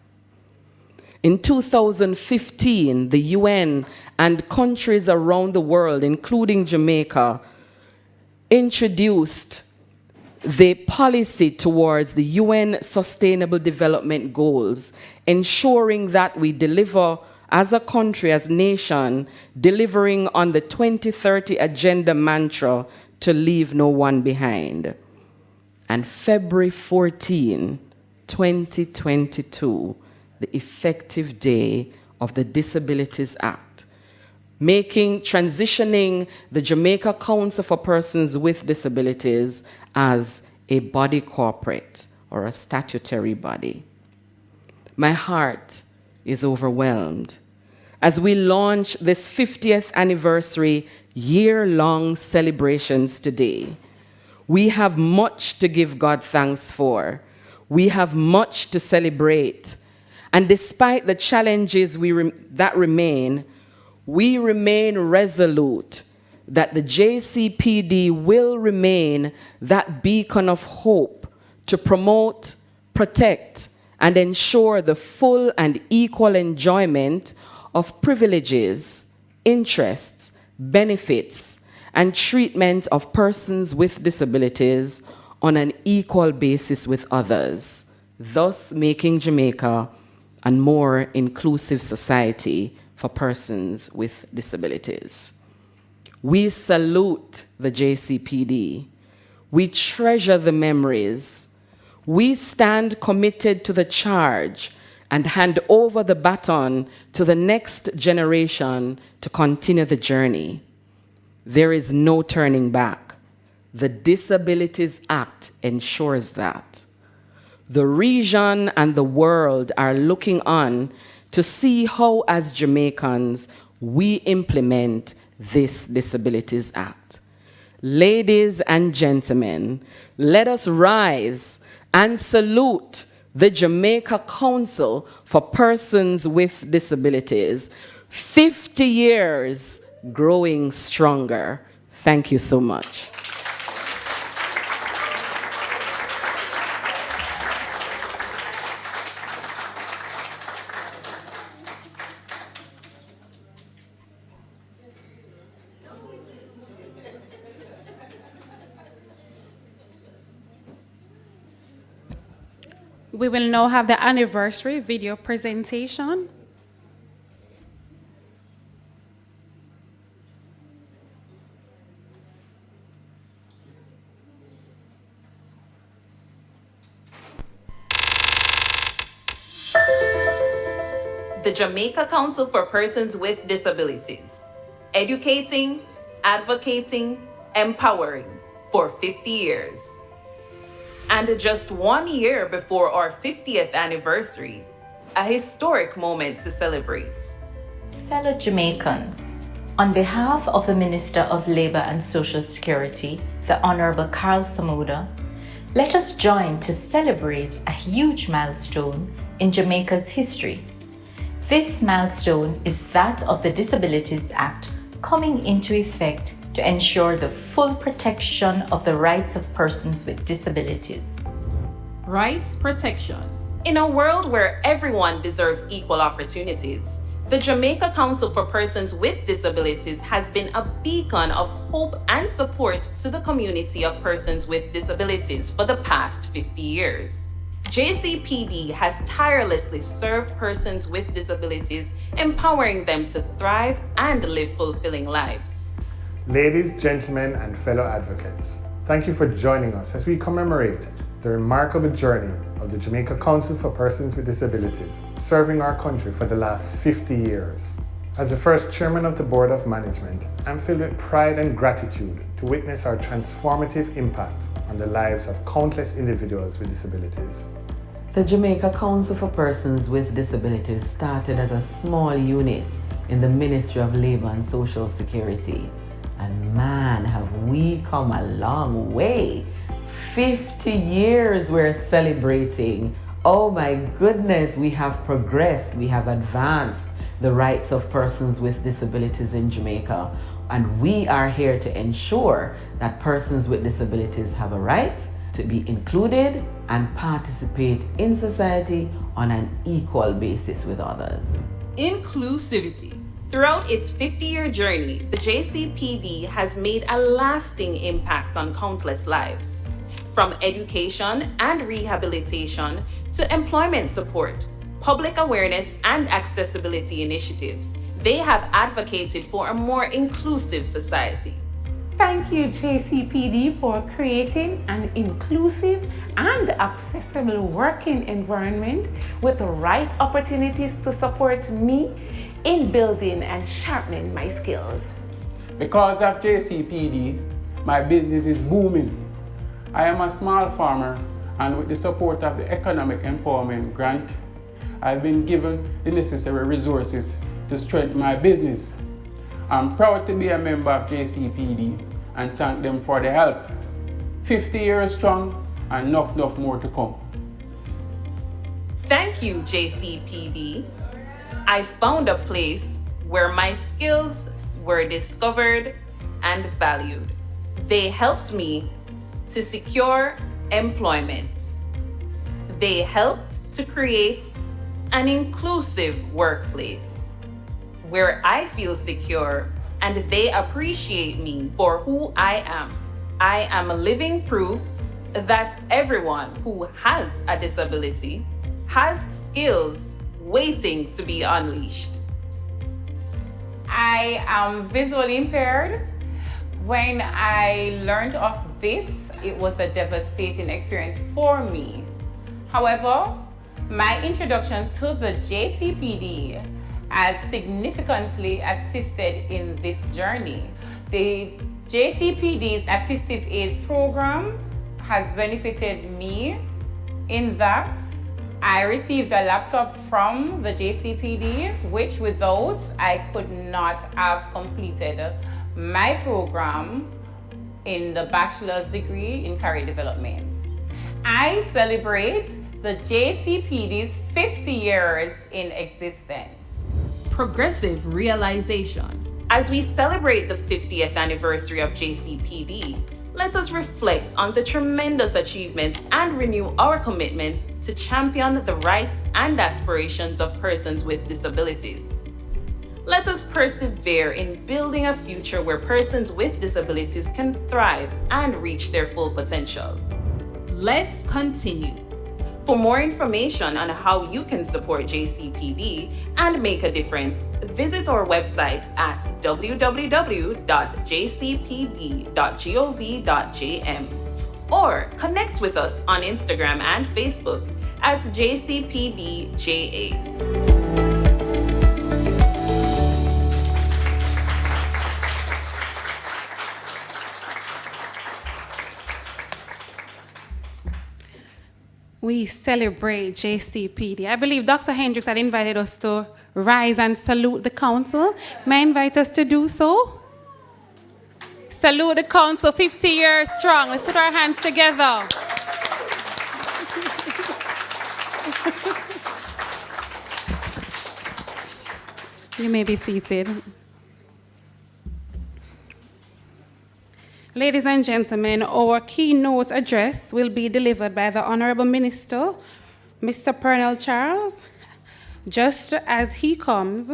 Speaker 9: In 2015, the UN and countries around the world, including Jamaica, introduced the policy towards the UN Sustainable Development Goals, ensuring that we deliver as a country, as a nation, delivering on the 2030 agenda mantra to leave no one behind. And February 14, 2022, the effective day of the Disabilities Act, transitioning the Jamaica Council for Persons with Disabilities as a body corporate or a statutory body. My heart is overwhelmed as we launch this 50th anniversary year-long celebrations today. We have much to give God thanks for. We have much to celebrate. And despite the challenges that remain, we remain resolute that the JCPD will remain that beacon of hope to promote, protect, and ensure the full and equal enjoyment of privileges, interests, benefits, and treatment of persons with disabilities on an equal basis with others, thus making Jamaica a more inclusive society for persons with disabilities. We salute the JCPD. We treasure the memories. We stand committed to the charge and hand over the baton to the next generation to continue the journey. There is no turning back. The Disabilities Act ensures that. The region and the world are looking on to see how, as Jamaicans, we implement this Disabilities Act. Ladies and gentlemen, let us rise and salute the Jamaica Council for Persons with Disabilities. 50 years growing stronger. Thank you so much.
Speaker 2: We will now have the anniversary video presentation.
Speaker 10: The Jamaica Council for Persons with Disabilities, educating, advocating, empowering for 50 years. And just 1 year before our 50th anniversary, a historic moment to celebrate.
Speaker 11: Fellow Jamaicans, on behalf of the Minister of Labour and Social Security, the Honourable Carl Samuda, let us join to celebrate a huge milestone in Jamaica's history. This milestone is that of the Disabilities Act coming into effect to ensure the full protection of the rights of persons with disabilities.
Speaker 10: Rights protection. In a world where everyone deserves equal opportunities, the Jamaica Council for Persons with Disabilities has been a beacon of hope and support to the community of persons with disabilities for the past 50 years. JCPD has tirelessly served persons with disabilities, empowering them to thrive and live fulfilling lives.
Speaker 7: Ladies, gentlemen, and fellow advocates, thank you for joining us as we commemorate the remarkable journey of the Jamaica Council for Persons with Disabilities, serving our country for the last 50 years. As the first chairman of the Board of Management, I'm filled with pride and gratitude to witness our transformative impact on the lives of countless individuals with disabilities.
Speaker 9: The Jamaica Council for Persons with Disabilities started as a small unit in the Ministry of Labour and Social Security. And man, have we come a long way. 50 years we're celebrating. Oh my goodness, we have progressed, we have advanced the rights of persons with disabilities in Jamaica. And we are here to ensure that persons with disabilities have a right to be included and participate in society on an equal basis with others.
Speaker 10: Inclusivity. Throughout its 50-year journey, the JCPD has made a lasting impact on countless lives. From education and rehabilitation to employment support, public awareness and accessibility initiatives, they have advocated for a more inclusive society.
Speaker 12: Thank you, JCPD, for creating an inclusive and accessible working environment with the right opportunities to support me in building and sharpening my skills.
Speaker 13: Because of JCPD, my business is booming. I am a small farmer, and with the support of the Economic Empowerment Grant, I've been given the necessary resources to strengthen my business. I'm proud to be a member of JCPD and thank them for the help. 50 years strong and enough more to come.
Speaker 10: Thank you, JCPD. I found a place where my skills were discovered and valued. They helped me to secure employment. They helped to create an inclusive workplace. where I feel secure and they appreciate me for who I am. I am a living proof that everyone who has a disability has skills waiting to be unleashed.
Speaker 14: I am visually impaired. When I learned of this, it was a devastating experience for me. However, my introduction to the JCPD has significantly assisted in this journey. The JCPD's Assistive Aid Program has benefited me in that I received a laptop from the JCPD, which without I could not have completed my program in the bachelor's degree in career development. I celebrate the JCPD's 50 years in existence.
Speaker 10: Progressive realization. As we celebrate the 50th anniversary of JCPD, let us reflect on the tremendous achievements and renew our commitment to champion the rights and aspirations of persons with disabilities. Let us persevere in building a future where persons with disabilities can thrive and reach their full potential. Let's continue. For more information on how you can support JCPD and make a difference, visit our website at www.jcpd.gov.jm or connect with us on Instagram and Facebook at JCPDJA.
Speaker 2: We celebrate JCPD. I believe Dr. Hendricks had invited us to rise and salute the council. May I invite us to do so? Salute the council, 50 years strong. Let's put our hands together. You may be seated. Ladies and gentlemen, our keynote address will be delivered by the Honorable Minister, Mr. Pernell Charles. Just as he comes,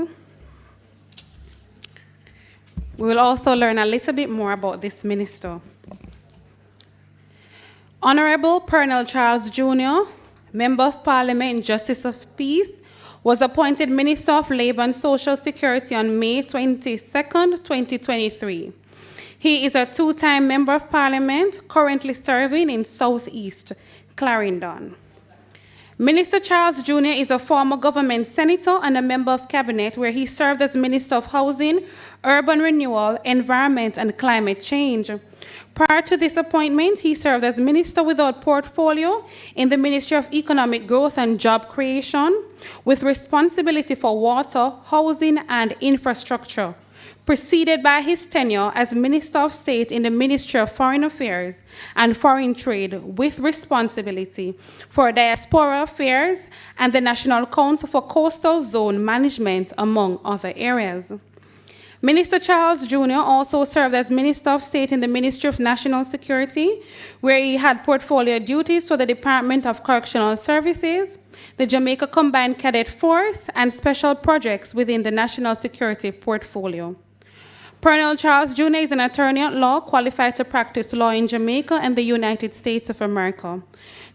Speaker 2: we will also learn a little bit more about this minister. Honorable Pernell Charles Jr., Member of Parliament, Justice of Peace, was appointed Minister of Labour and Social Security on May 22nd, 2023. He is a two-time Member of Parliament, currently serving in Southeast Clarendon. Minister Charles Jr. is a former government senator and a member of cabinet where he served as Minister of Housing, Urban Renewal, Environment and Climate Change. Prior to this appointment, he served as Minister without portfolio in the Ministry of Economic Growth and Job Creation, with responsibility for water, housing and infrastructure, preceded by his tenure as Minister of State in the Ministry of Foreign Affairs and Foreign Trade, with responsibility for Diaspora Affairs and the National Council for Coastal Zone Management, among other areas. Minister Charles Jr. also served as Minister of State in the Ministry of National Security, where he had portfolio duties for the Department of Correctional Services, the Jamaica Combined Cadet Force, and special projects within the National Security portfolio. Pernell Charles Jr. is an attorney at law qualified to practice law in Jamaica and the United States of America.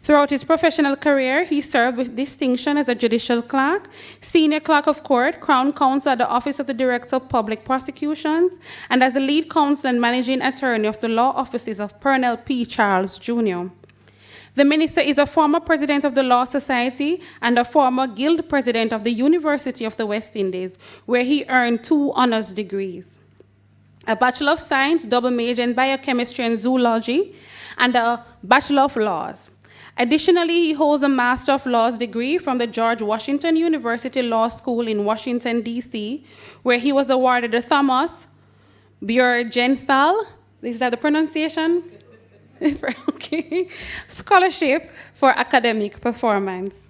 Speaker 2: Throughout his professional career, he served with distinction as a judicial clerk, senior clerk of court, Crown Counsel at the Office of the Director of Public Prosecutions, and as the lead counsel and managing attorney of the law offices of Pernell P. Charles Jr. The minister is a former president of the Law Society and a former guild president of the University of the West Indies, where he earned 2 honors degrees: a Bachelor of Science, double major in Biochemistry and Zoology, and a Bachelor of Laws. Additionally, he holds a Master of Laws degree from the George Washington University Law School in Washington, D.C., where he was awarded the Thomas Bjorgenthal, is that the pronunciation? Okay. Scholarship for academic performance.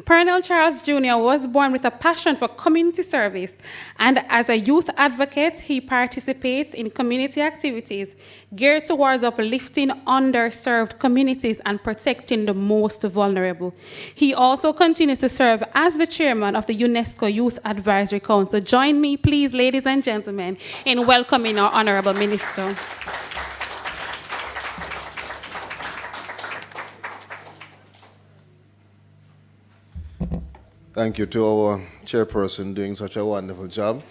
Speaker 2: Pernell Charles Jr. was born with a passion for community service, and as a youth advocate, he participates in community activities geared towards uplifting underserved communities and protecting the most vulnerable. He also continues to serve as the chairman of the UNESCO Youth Advisory Council. Join me, please, ladies and gentlemen, in welcoming our honorable minister.
Speaker 15: Thank you to our chairperson doing such a wonderful job,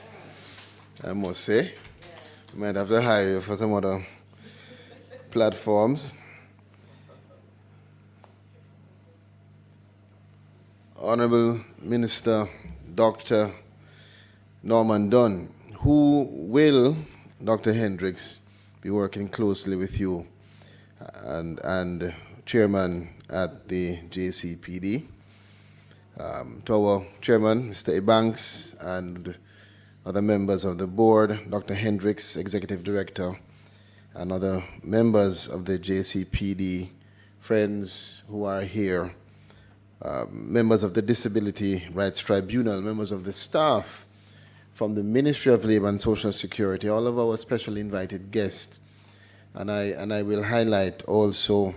Speaker 15: I must say. We might have to hire you for some other platforms. Honorable Minister Dr. Norman Dunn, who will, Dr. Hendricks, be working closely with you and chairman at the JCPD. To our chairman, Mr. Ebanks, and other members of the board, Dr. Hendricks, executive director, and other members of the JCPD, friends who are here, members of the Disability Rights Tribunal, members of the staff from the Ministry of Labor and Social Security, all of our special invited guests, and I will highlight also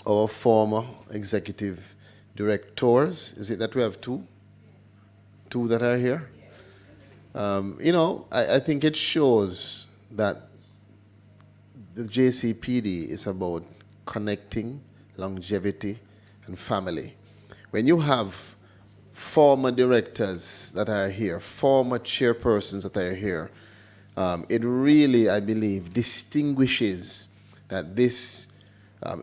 Speaker 15: our former executive directors. Is it that we have two? Two that are here? You know, I think it shows that the JCPD is about connecting, longevity, and family. When you have former directors that are here, former chairpersons that are here, it really, I believe, distinguishes that this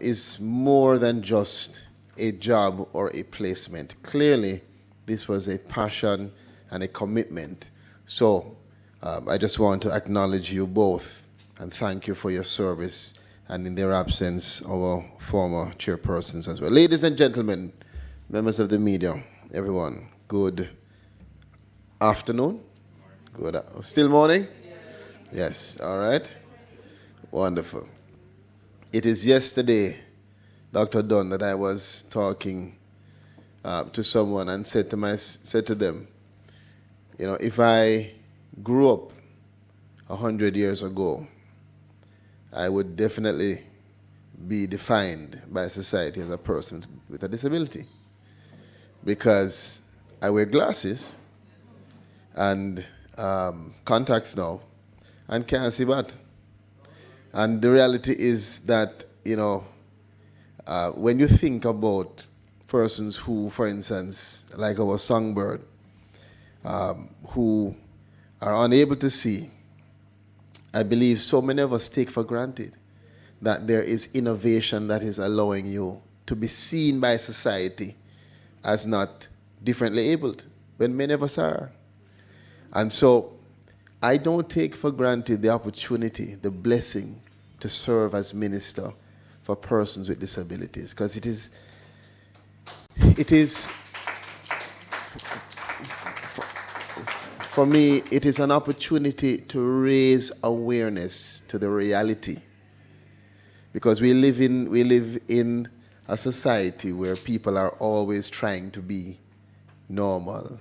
Speaker 15: is more than just a job or a placement. Clearly, this was a passion and a commitment. So I just want to acknowledge you both and thank you for your service, and in their absence, our former chairpersons as well. Ladies and gentlemen, members of the media, everyone, good afternoon. Good, still morning? Yes, all right. Wonderful. It is yesterday, Dr. Dunn, that I was talking to someone and said to them, you know, if I grew up 100 years ago, I would definitely be defined by society as a person with a disability, because I wear glasses and contacts now and can't see bad. And the reality is that, you know, when you think about persons who, for instance, like our songbird, who are unable to see, I believe so many of us take for granted that there is innovation that is allowing you to be seen by society as not differently abled, when many of us are. And so I don't take for granted the opportunity, the blessing to serve as minister for persons with disabilities, because it is for me, it is an opportunity to raise awareness to the reality, because we live in a society where people are always trying to be normal,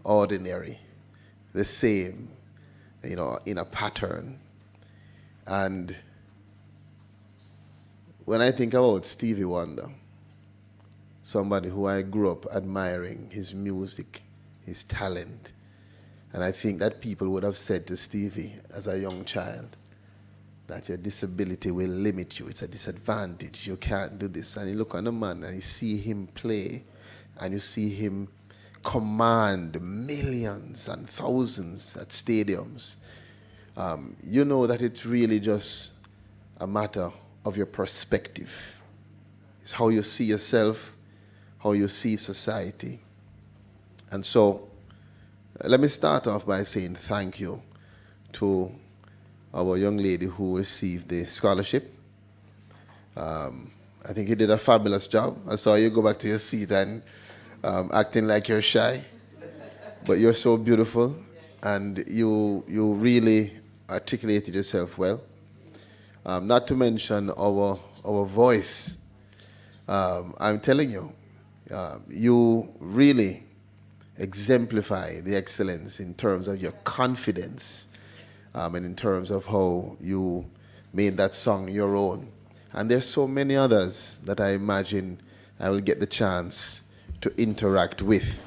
Speaker 15: ordinary, the same, you know, in a pattern. And when I think about Stevie Wonder, somebody who I grew up admiring, his music, his talent, and I think that people would have said to Stevie as a young child that your disability will limit you. It's a disadvantage. You can't do this. And you look on the man and you see him play, and you see him command millions and thousands at stadiums. You know that it's really just a matter of your perspective. It's how you see yourself, how you see society. And so, let me start off by saying thank you to our young lady who received the scholarship. I think you did a fabulous job. I saw you go back to your seat and acting like you're shy, but you're so beautiful, and you really articulated yourself well. Not to mention our voice. I'm telling you, You really exemplify the excellence in terms of your confidence and in terms of how you made that song your own. And there's so many others that I imagine I will get the chance to interact with.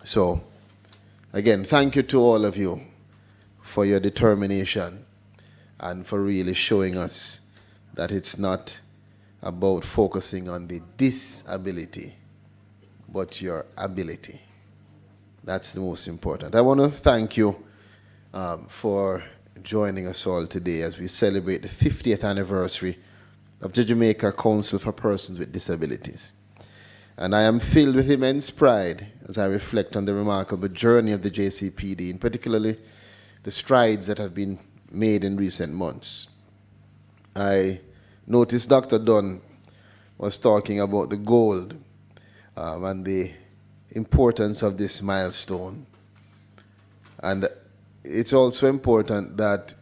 Speaker 15: So, again, thank you to all of you for your determination and for really showing us that it's not about focusing on the disability, but your ability. That's the most important. I want to thank you for joining us all today as we celebrate the 50th anniversary of the Jamaica Council for Persons with Disabilities. And I am filled with immense pride as I reflect on the remarkable journey of the JCPD, and particularly the strides that have been made in recent months. I noticed Dr. Dunn was talking about the gold and the importance of this milestone. And it's also important that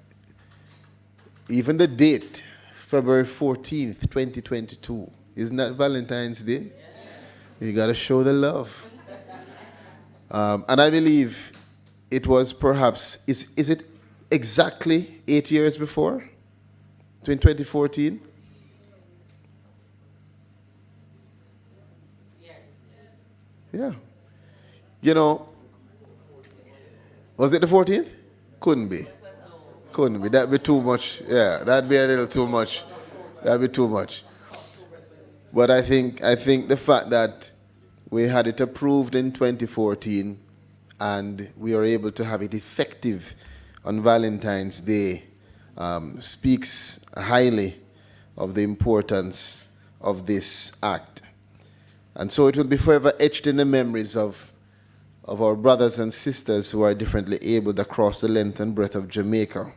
Speaker 15: even the date, February 14th, 2022, isn't that Valentine's Day? You got to show the love. And I believe it was perhaps, is it exactly 8 years before? In 2014? Yes. Yeah. You know, was it the 14th? Couldn't be. Couldn't be. That'd be too much. Yeah, that'd be a little too much. That'd be too much. But I think the fact that we had it approved in 2014 and we are able to have it effective on Valentine's Day speaks highly of the importance of this act. And so it will be forever etched in the memories of our brothers and sisters who are differently abled across the length and breadth of Jamaica,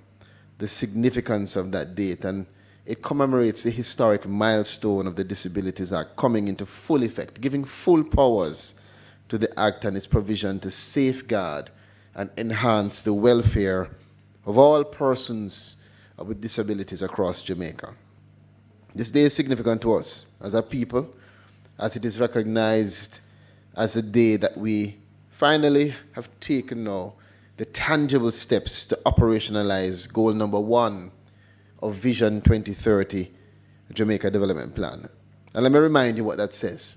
Speaker 15: the significance of that date. And it commemorates the historic milestone of the Disabilities Act coming into full effect, giving full powers to the Act and its provision to safeguard and enhance the welfare of all persons with disabilities across Jamaica. This day is significant to us as a people, as it is recognized as a day that we finally have taken now the tangible steps to operationalize goal number 1 of Vision 2030 Jamaica Development Plan. And let me remind you what that says.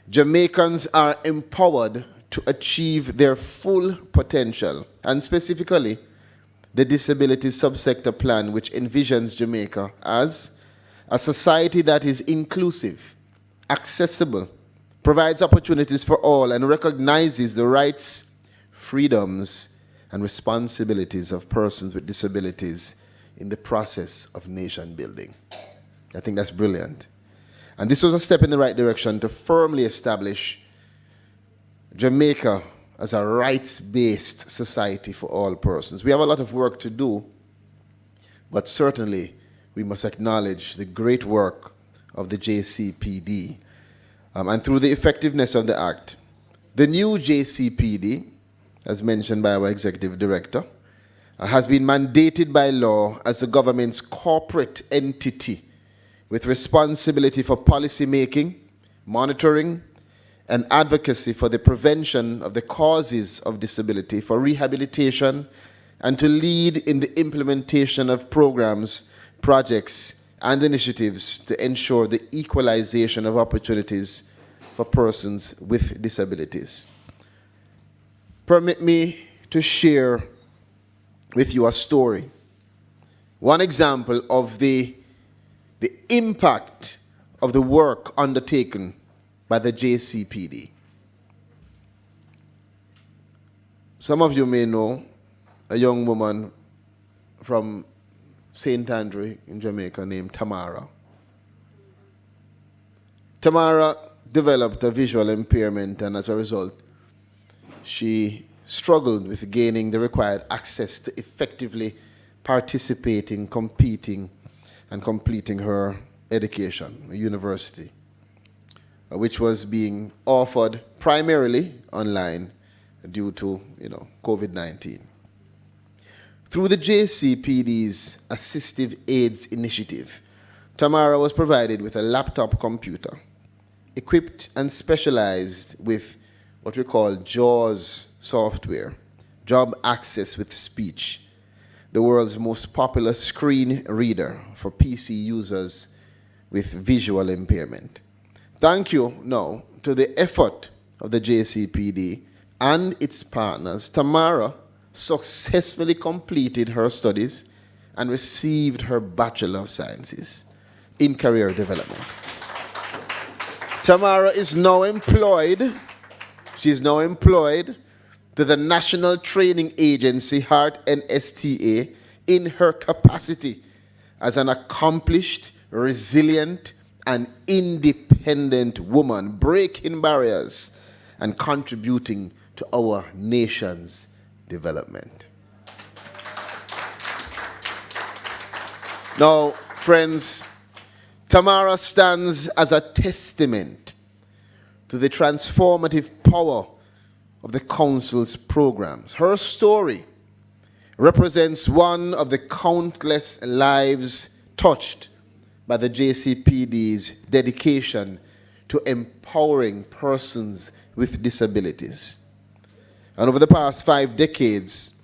Speaker 15: Jamaicans are empowered to achieve their full potential, and specifically the Disability Subsector Plan, which envisions Jamaica as a society that is inclusive, accessible, provides opportunities for all, and recognizes the rights, freedoms, and responsibilities of persons with disabilities in the process of nation building. I think that's brilliant. And this was a step in the right direction to firmly establish Jamaica as a rights-based society for all persons. We have a lot of work to do, but certainly we must acknowledge the great work of the JCPD. And through the effectiveness of the Act, the new JCPD, as mentioned by our Executive Director, has been mandated by law as the government's corporate entity with responsibility for policy making, monitoring, and advocacy for the prevention of the causes of disability, for rehabilitation, and to lead in the implementation of programs, projects, and initiatives to ensure the equalization of opportunities for persons with disabilities. Permit me to share with you a story. One example of the impact of the work undertaken by the JCPD. Some of you may know a young woman from St. Andrew in Jamaica named Tamara. Tamara developed a visual impairment, and as a result, she struggled with gaining the required access to effectively participating, competing, and completing her education, university, which was being offered primarily online due to, COVID-19. Through the JCPD's Assistive Aids Initiative, Tamara was provided with a laptop computer equipped and specialized with what we call JAWS software, Job Access with Speech, the world's most popular screen reader for PC users with visual impairment. Thank you now to the effort of the JCPD and its partners. Tamara successfully completed her studies and received her Bachelor of Sciences in Career Development. Tamara is now employed. She's now employed to the National Training Agency, HEART NSTA, in her capacity as an accomplished, resilient, and independent woman, breaking barriers and contributing to our nation's development. Now, friends, Tamara stands as a testament to the transformative power of the Council's programs. Her story represents one of the countless lives touched by the JCPD's dedication to empowering persons with disabilities. And over the past 5 decades,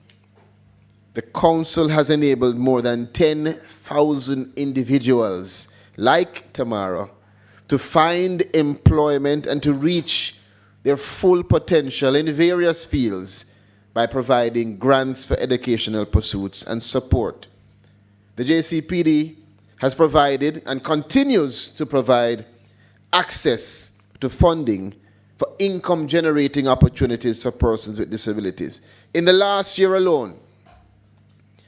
Speaker 15: the Council has enabled more than 10,000 individuals like Tamara to find employment and to reach their full potential in various fields by providing grants for educational pursuits and support. The JCPD has provided and continues to provide access to funding for income-generating opportunities for persons with disabilities. In the last year alone,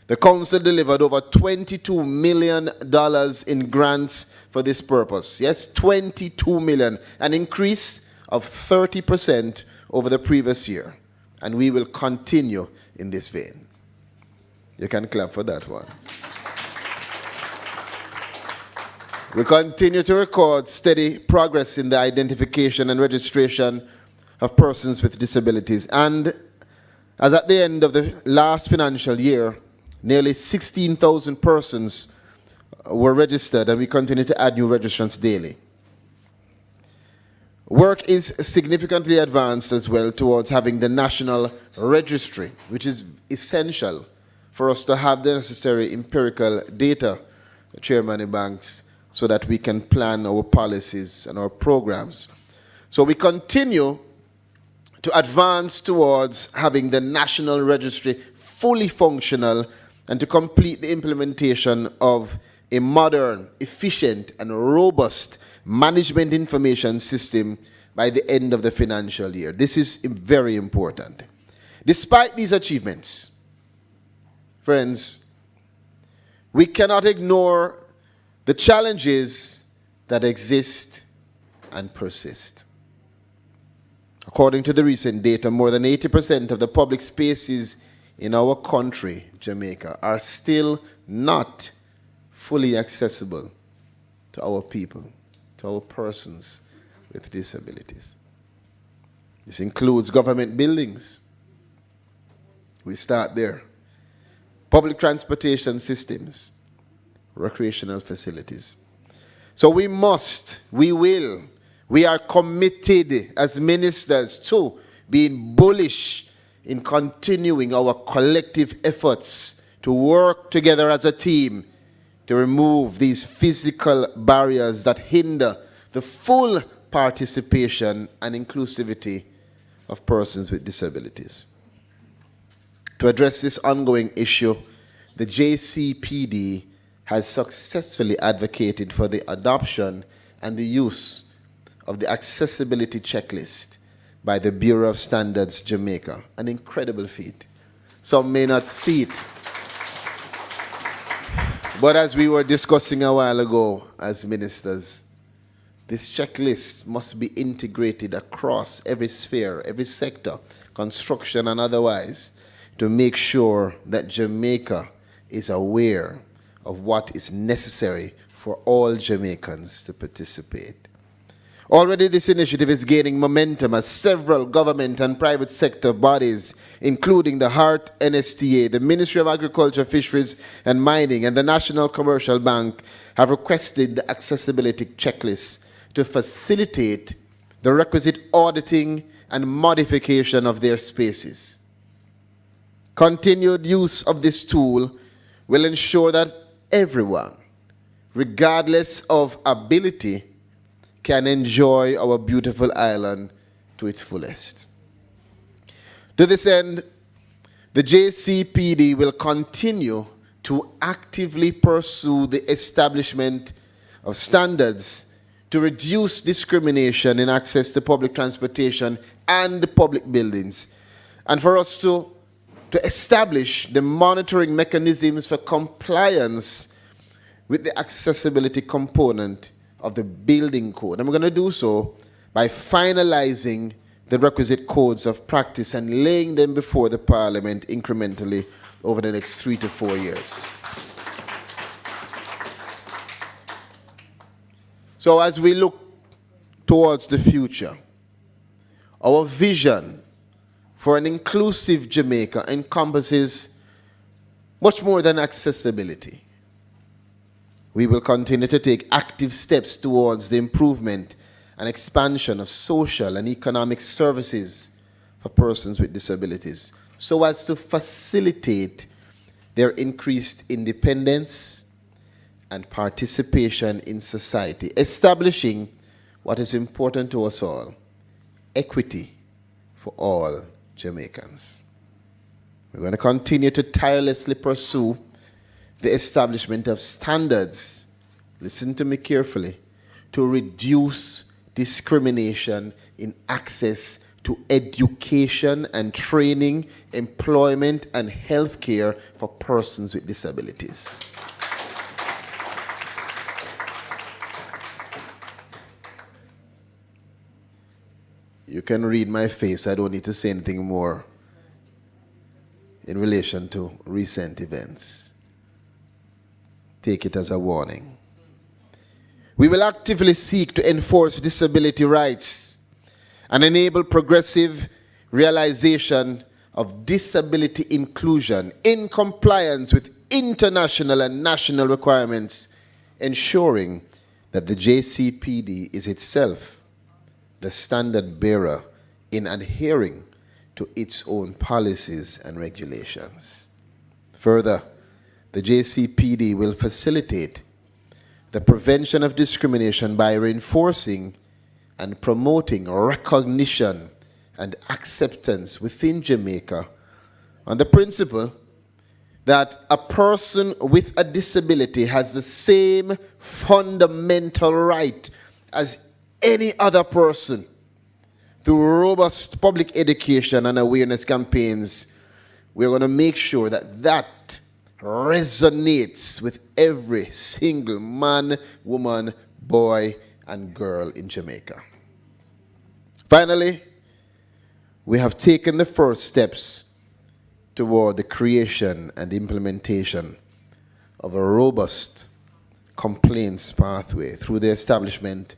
Speaker 15: the Council delivered over $22 million in grants for this purpose. Yes, $22 million, an increase of 30% over the previous year. And we will continue in this vein. You can clap for that one. We continue to record steady progress in the identification and registration of persons with disabilities. And as at the end of the last financial year, nearly 16,000 persons were registered, and we continue to add new registrants daily. Work is significantly advanced as well towards having the national registry, which is essential for us to have the necessary empirical data, Chairman Banks, so that we can plan our policies and our programs. So we continue to advance towards having the national registry fully functional and to complete the implementation of a modern, efficient, and robust management information system by the end of the financial year. This is very important. Despite these achievements, friends, we cannot ignore the challenges that exist and persist. According to the recent data, more than 80% of the public spaces in our country, Jamaica, are still not fully accessible to our people, to our persons with disabilities. This includes government buildings. We start there. Public transportation systems, recreational facilities. So we are committed as ministers to being bullish in continuing our collective efforts to work together as a team to remove these physical barriers that hinder the full participation and inclusivity of persons with disabilities. To address this ongoing issue, the JCPD has successfully advocated for the adoption and the use of the accessibility checklist by the Bureau of Standards Jamaica. An incredible feat. Some may not see it. But as we were discussing a while ago as ministers, this checklist must be integrated across every sphere, every sector, construction and otherwise, to make sure that Jamaica is aware of what is necessary for all Jamaicans to participate. Already this initiative is gaining momentum as several government and private sector bodies, including the HEART NSTA, the Ministry of Agriculture, Fisheries and Mining, and the National Commercial Bank, have requested the accessibility checklist to facilitate the requisite auditing and modification of their spaces. Continued use of this tool will ensure that everyone, regardless of ability, can enjoy our beautiful island to its fullest. To this end, the JCPD will continue to actively pursue the establishment of standards to reduce discrimination in access to public transportation and public buildings, and for us to establish the monitoring mechanisms for compliance with the accessibility component of the building code. And we're going to do so by finalizing the requisite codes of practice and laying them before the Parliament incrementally over the next 3 to 4 years. So as we look towards the future, our vision for an inclusive Jamaica encompasses much more than accessibility. We will continue to take active steps towards the improvement and expansion of social and economic services for persons with disabilities, so as to facilitate their increased independence and participation in society, establishing what is important to us all: equity for all Jamaicans. We're going to continue to tirelessly pursue the establishment of standards, listen to me carefully, to reduce discrimination in access to education and training, employment, and health care for persons with disabilities. You can read my face. I don't need to say anything more in relation to recent events. Take it as a warning. We will actively seek to enforce disability rights and enable progressive realization of disability inclusion in compliance with international and national requirements, ensuring that the JCPD is itself the standard bearer in adhering to its own policies and regulations. Further, the JCPD will facilitate the prevention of discrimination by reinforcing and promoting recognition and acceptance within Jamaica on the principle that a person with a disability has the same fundamental right as any other person. Through robust public education and awareness campaigns, we're going to make sure that that resonates with every single man, woman, boy, and girl in Jamaica. Finally, we have taken the first steps toward the creation and implementation of a robust complaints pathway through the establishment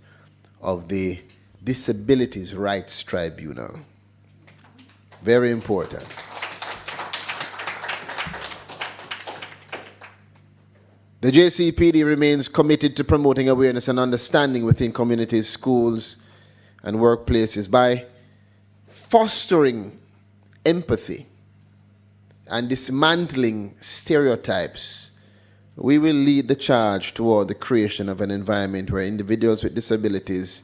Speaker 15: of the Disabilities Rights Tribunal. Very important. The JCPD remains committed to promoting awareness and understanding within communities, schools, and workplaces by fostering empathy and dismantling stereotypes. We will lead the charge toward the creation of an environment where individuals with disabilities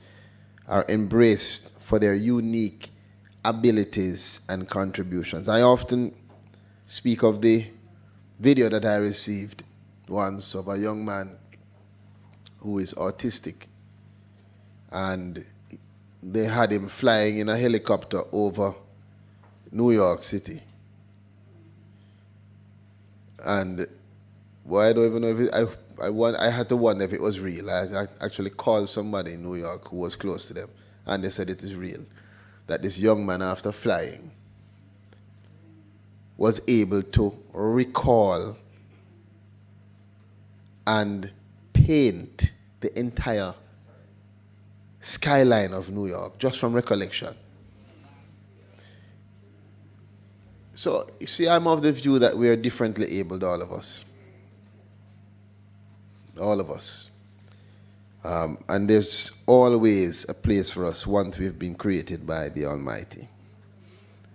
Speaker 15: are embraced for their unique abilities and contributions. I often speak of the video that I received once of a young man who is autistic, and they had him flying in a helicopter over New York City. And well, I don't even know if it, I had to wonder if it was real. I actually called somebody in New York who was close to them, and they said it is real, that this young man, after flying, was able to recall and paint the entire skyline of New York just from recollection. So, you see, I'm of the view that we are differently abled, all of us. All of us. And there's always a place for us once we've been created by the Almighty.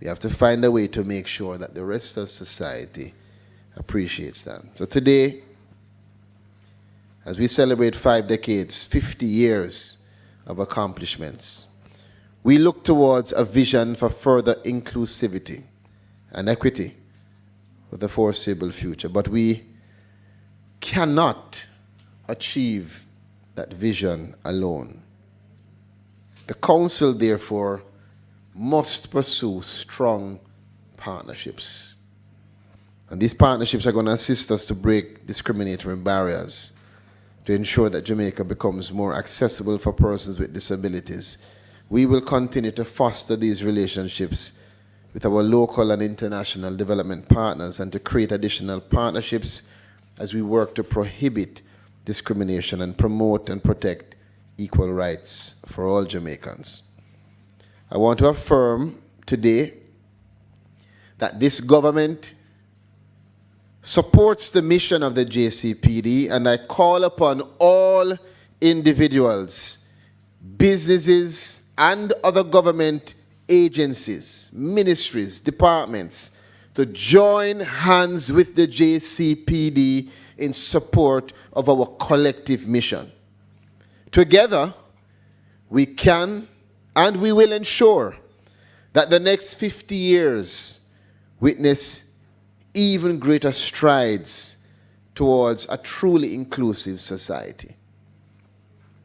Speaker 15: We have to find a way to make sure that the rest of society appreciates that. So today, as we celebrate 5 decades, 50 years of accomplishments, we look towards a vision for further inclusivity and equity for the foreseeable future. But we cannot achieve that vision alone. The Council, therefore, must pursue strong partnerships. And these partnerships are going to assist us to break discriminatory barriers to ensure that Jamaica becomes more accessible for persons with disabilities. We will continue to foster these relationships with our local and international development partners and to create additional partnerships as we work to prohibit discrimination and promote and protect equal rights for all Jamaicans. I want to affirm today that this government supports the mission of the JCPD, and I call upon all individuals, businesses, and other government agencies, ministries, departments, to join hands with the JCPD in support of our collective mission. Together, we can and we will ensure that the next 50 years witness even greater strides towards a truly inclusive society.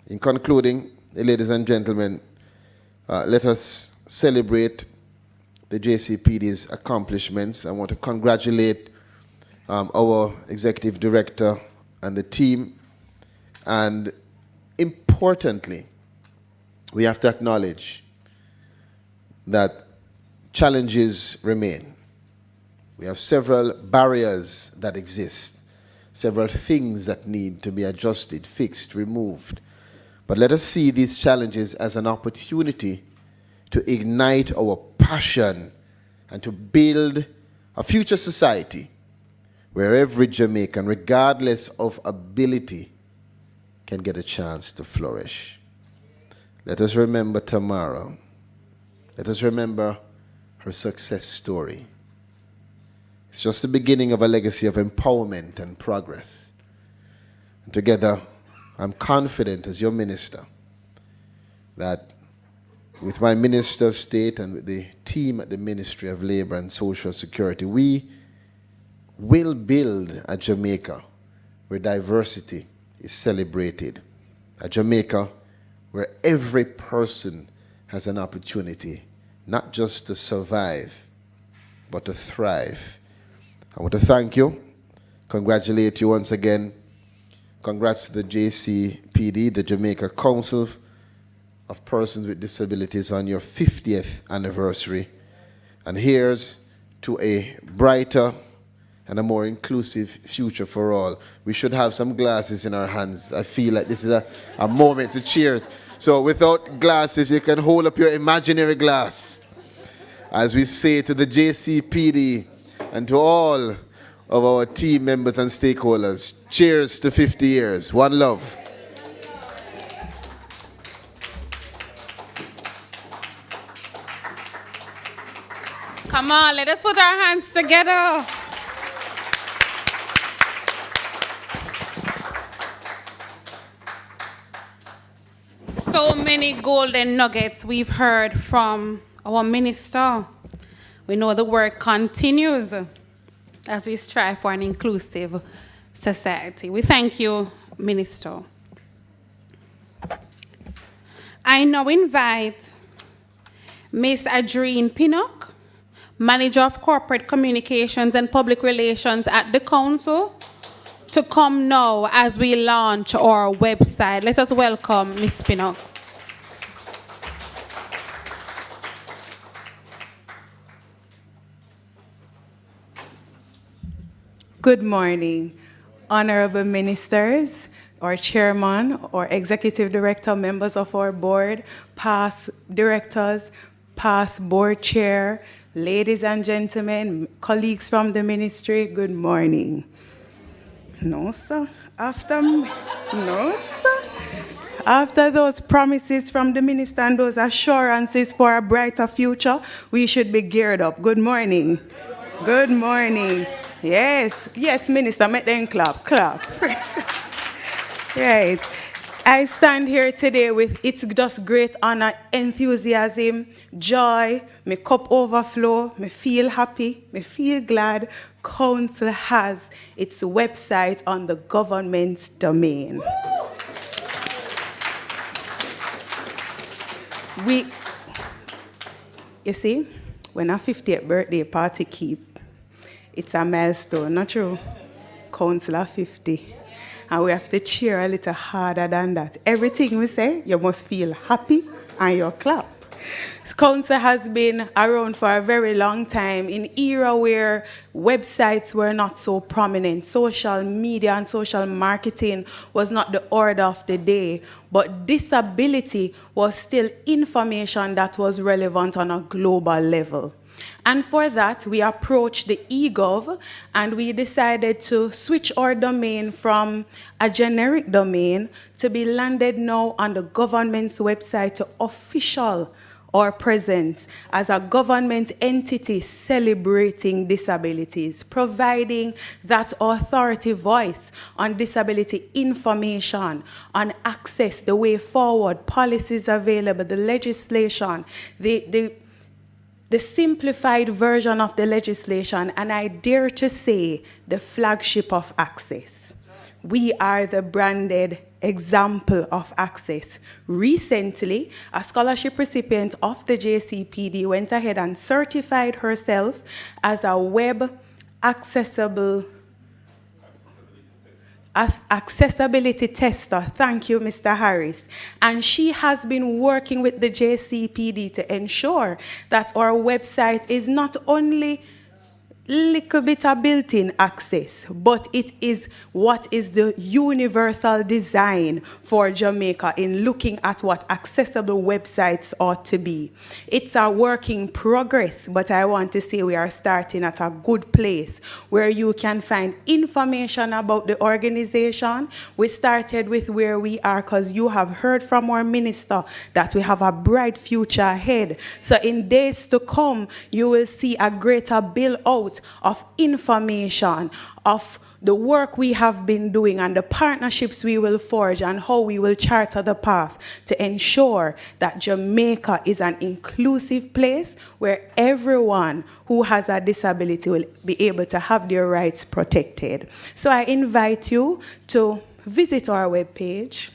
Speaker 15: In concluding, ladies and gentlemen, let us celebrate the JCPD's accomplishments. I want to congratulate our executive director and the team. And importantly, we have to acknowledge that challenges remain. We have several barriers that exist, several things that need to be adjusted, fixed, removed. But let us see these challenges as an opportunity to ignite our passion and to build a future society where every Jamaican, regardless of ability, can get a chance to flourish. Let us remember Tamara. Let us remember her success story. It's just the beginning of a legacy of empowerment and progress. And together, I'm confident as your minister that with my Minister of State and with the team at the Ministry of Labor and Social Security, we will build a Jamaica where diversity is celebrated, a Jamaica where every person has an opportunity not just to survive, but to thrive. I want to thank you, congratulate you once again. Congrats to the JCPD, the Jamaica Council of Persons with Disabilities, on your 50th anniversary. And here's to a brighter and a more inclusive future for all. We should have some glasses in our hands. I feel like this is a moment to cheers. So without glasses, you can hold up your imaginary glass as we say to the JCPD and to all of our team members and stakeholders, cheers to 50 years. One love.
Speaker 2: Come on, let us put our hands together. So many golden nuggets we've heard from our minister. We know the work continues as we strive for an inclusive society. We thank you, Minister. I now invite Ms. Adrene Pinnock, Manager of Corporate Communications and Public Relations at the Council, to come now as we launch our website. Let us welcome Ms. Pinnock.
Speaker 16: Good morning, honorable ministers, our chairman, our executive director, members of our board, past directors, past board chair, ladies and gentlemen, colleagues from the ministry, good morning. No, sir. No, sir. After those promises from the minister and those assurances for a brighter future, we should be geared up. Good morning. Good morning. Yes, yes, minister, make them clap, clap. Right. I stand here today with it's just great honor, enthusiasm, joy, my cup overflow, me feel happy, me feel glad. Council has its website on the government's domain. You see, when our 50th birthday party keep, it's a milestone, not true? Council 50. And we have to cheer a little harder than that. Everything we say, you must feel happy and you clap. Council has been around for a very long time in an era where websites were not so prominent. Social media and social marketing was not the order of the day, but disability was still information that was relevant on a global level. And for that, we approached the eGov and we decided to switch our domain from a generic domain to be landed now on the government's website to official our presence as a government entity celebrating disabilities, providing that authority voice on disability information, on access, the way forward, policies available, the legislation, the simplified version of the legislation, and I dare to say the flagship of access. We are the branded example of access. Recently, a scholarship recipient of the JCPD went ahead and certified herself as a web accessibility tester. Thank you, Mr. Harris. And she has been working with the JCPD to ensure that our website is not only little bit of built-in access, but it is what is the universal design for Jamaica in looking at what accessible websites ought to be. It's a work in progress, but I want to say we are starting at a good place where you can find information about the organization. We started with where we are because you have heard from our minister that we have a bright future ahead. So in days to come, you will see a greater build out of information, of the work we have been doing and the partnerships we will forge and how we will charter the path to ensure that Jamaica is an inclusive place where everyone who has a disability will be able to have their rights protected. So I invite you to visit our webpage,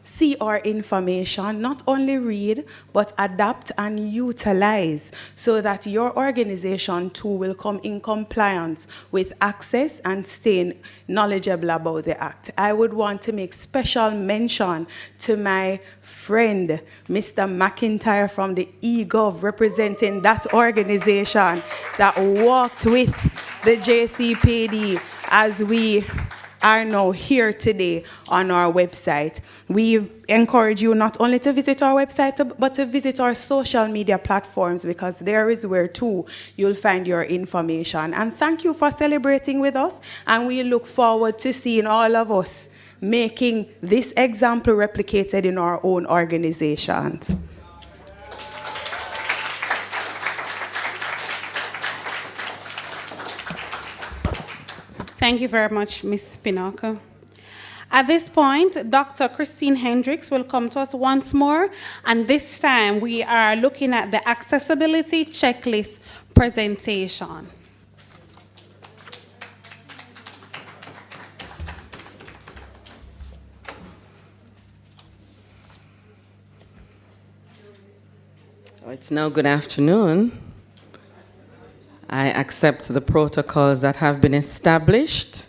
Speaker 16: see our information, not only read, but adapt and utilize so that your organization too will come in compliance with access and staying knowledgeable about the Act. I would want to make special mention to my friend, Mr. McIntyre from the eGov, representing that organization that worked with the JCPD as we are now here today on our website. We encourage you not only to visit our website, but to visit our social media platforms, because there is where too you'll find your information. And thank you for celebrating with us, and we look forward to seeing all of us making this example replicated in our own organizations.
Speaker 2: Thank you very much, Ms. Pinocchio. At this point, Dr. Christine Hendricks will come to us once more, and this time we are looking at the accessibility checklist presentation.
Speaker 9: It's now good afternoon. I accept the protocols that have been established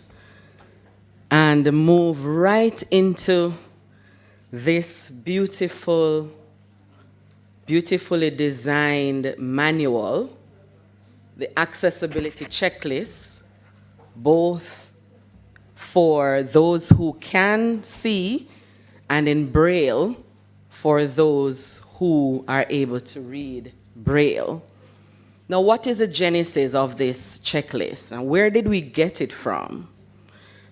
Speaker 9: and move right into this beautifully designed manual, the accessibility checklist, both for those who can see and in Braille for those who are able to read Braille. Now, what is the genesis of this checklist, and where did we get it from?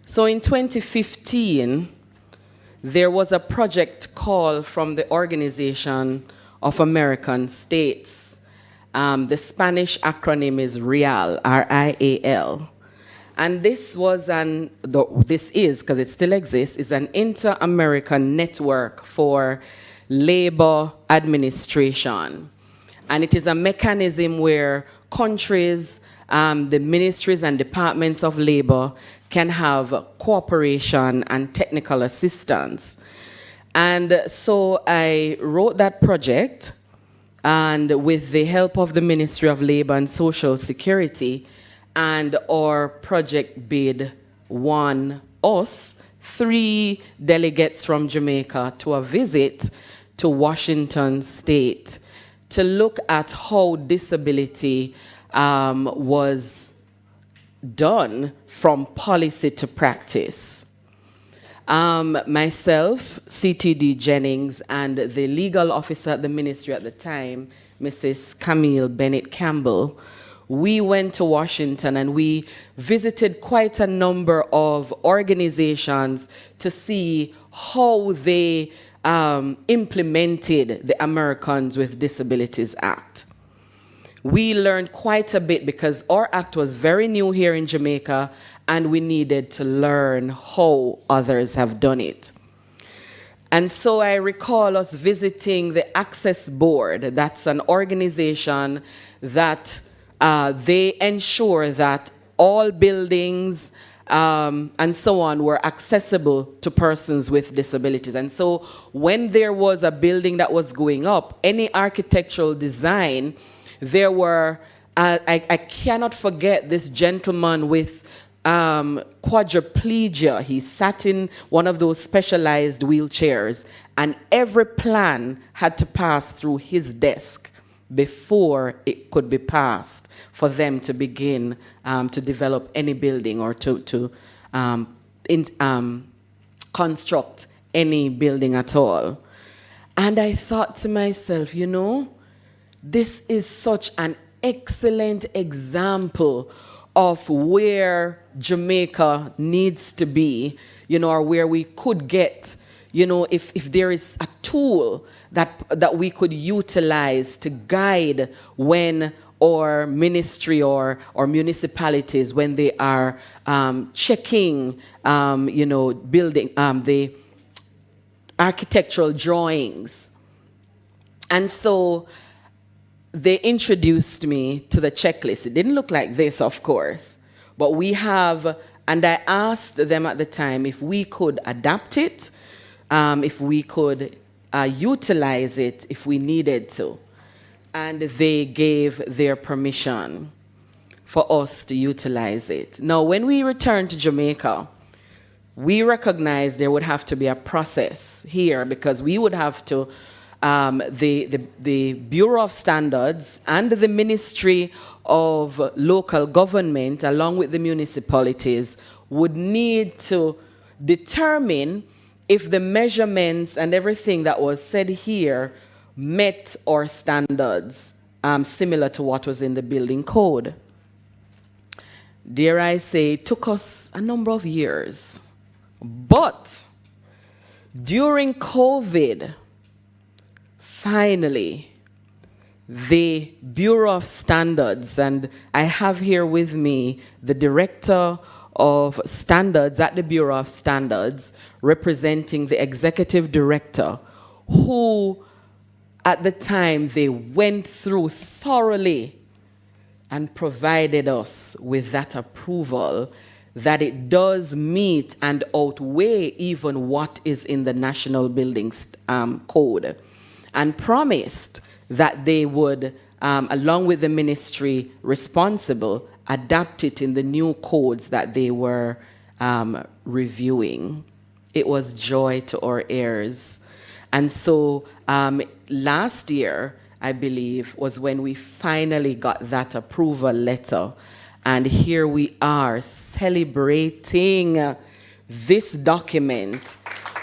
Speaker 9: So in 2015, there was a project call from the Organization of American States. The Spanish acronym is RIAL, R-I-A-L. And this was because it still exists, is an inter-American network for labor administration. And it is a mechanism where countries, the ministries and departments of labor can have cooperation and technical assistance. And so I wrote that project, and with the help of the Ministry of Labor and Social Security, and our project bid won us 3 delegates from Jamaica to a visit to Washington State to look at how disability was done from policy to practice. Myself, CTD Jennings, and the legal officer at the ministry at the time, Mrs. Camille Bennett Campbell, we went to Washington and we visited quite a number of organizations to see how they implemented the Americans with Disabilities Act. We learned quite a bit because our act was very new here in Jamaica and we needed to learn how others have done it. And so I recall us visiting the Access Board. That's an organization that they ensure that all buildings and so on were accessible to persons with disabilities. And so when there was a building that was going up, any architectural design, there were, I cannot forget this gentleman with quadriplegia. He sat in one of those specialized wheelchairs, and every plan had to pass through his desk before it could be passed for them to begin to develop any building or to construct any building at all. And I thought to myself, you know, this is such an excellent example of where Jamaica needs to be, you know, or where we could get, you know, if there is a tool that we could utilize to guide when our ministry or municipalities, when they are checking, you know, building the architectural drawings. And so they introduced me to the checklist. It didn't look like this, of course, but we have, and I asked them at the time if we could adapt it, if we could utilize it if we needed to. And they gave their permission for us to utilize it. Now, when we returned to Jamaica, we recognized there would have to be a process here because we would have to the Bureau of Standards and the Ministry of Local Government, along with the municipalities, would need to determine if the measurements and everything that was said here met our standards, similar to what was in the building code. Dare I say, it took us a number of years. But during COVID, finally, the Bureau of Standards, and I have here with me the Director of Standards at the Bureau of Standards, representing the Executive Director, who at the time they went through thoroughly and provided us with that approval that it does meet and outweigh even what is in the National Building Code, and promised that they would, along with the ministry responsible, adapt it in the new codes that they were reviewing. It was joy to our ears. And so last year, I believe, was when we finally got that approval letter. And here we are celebrating this document,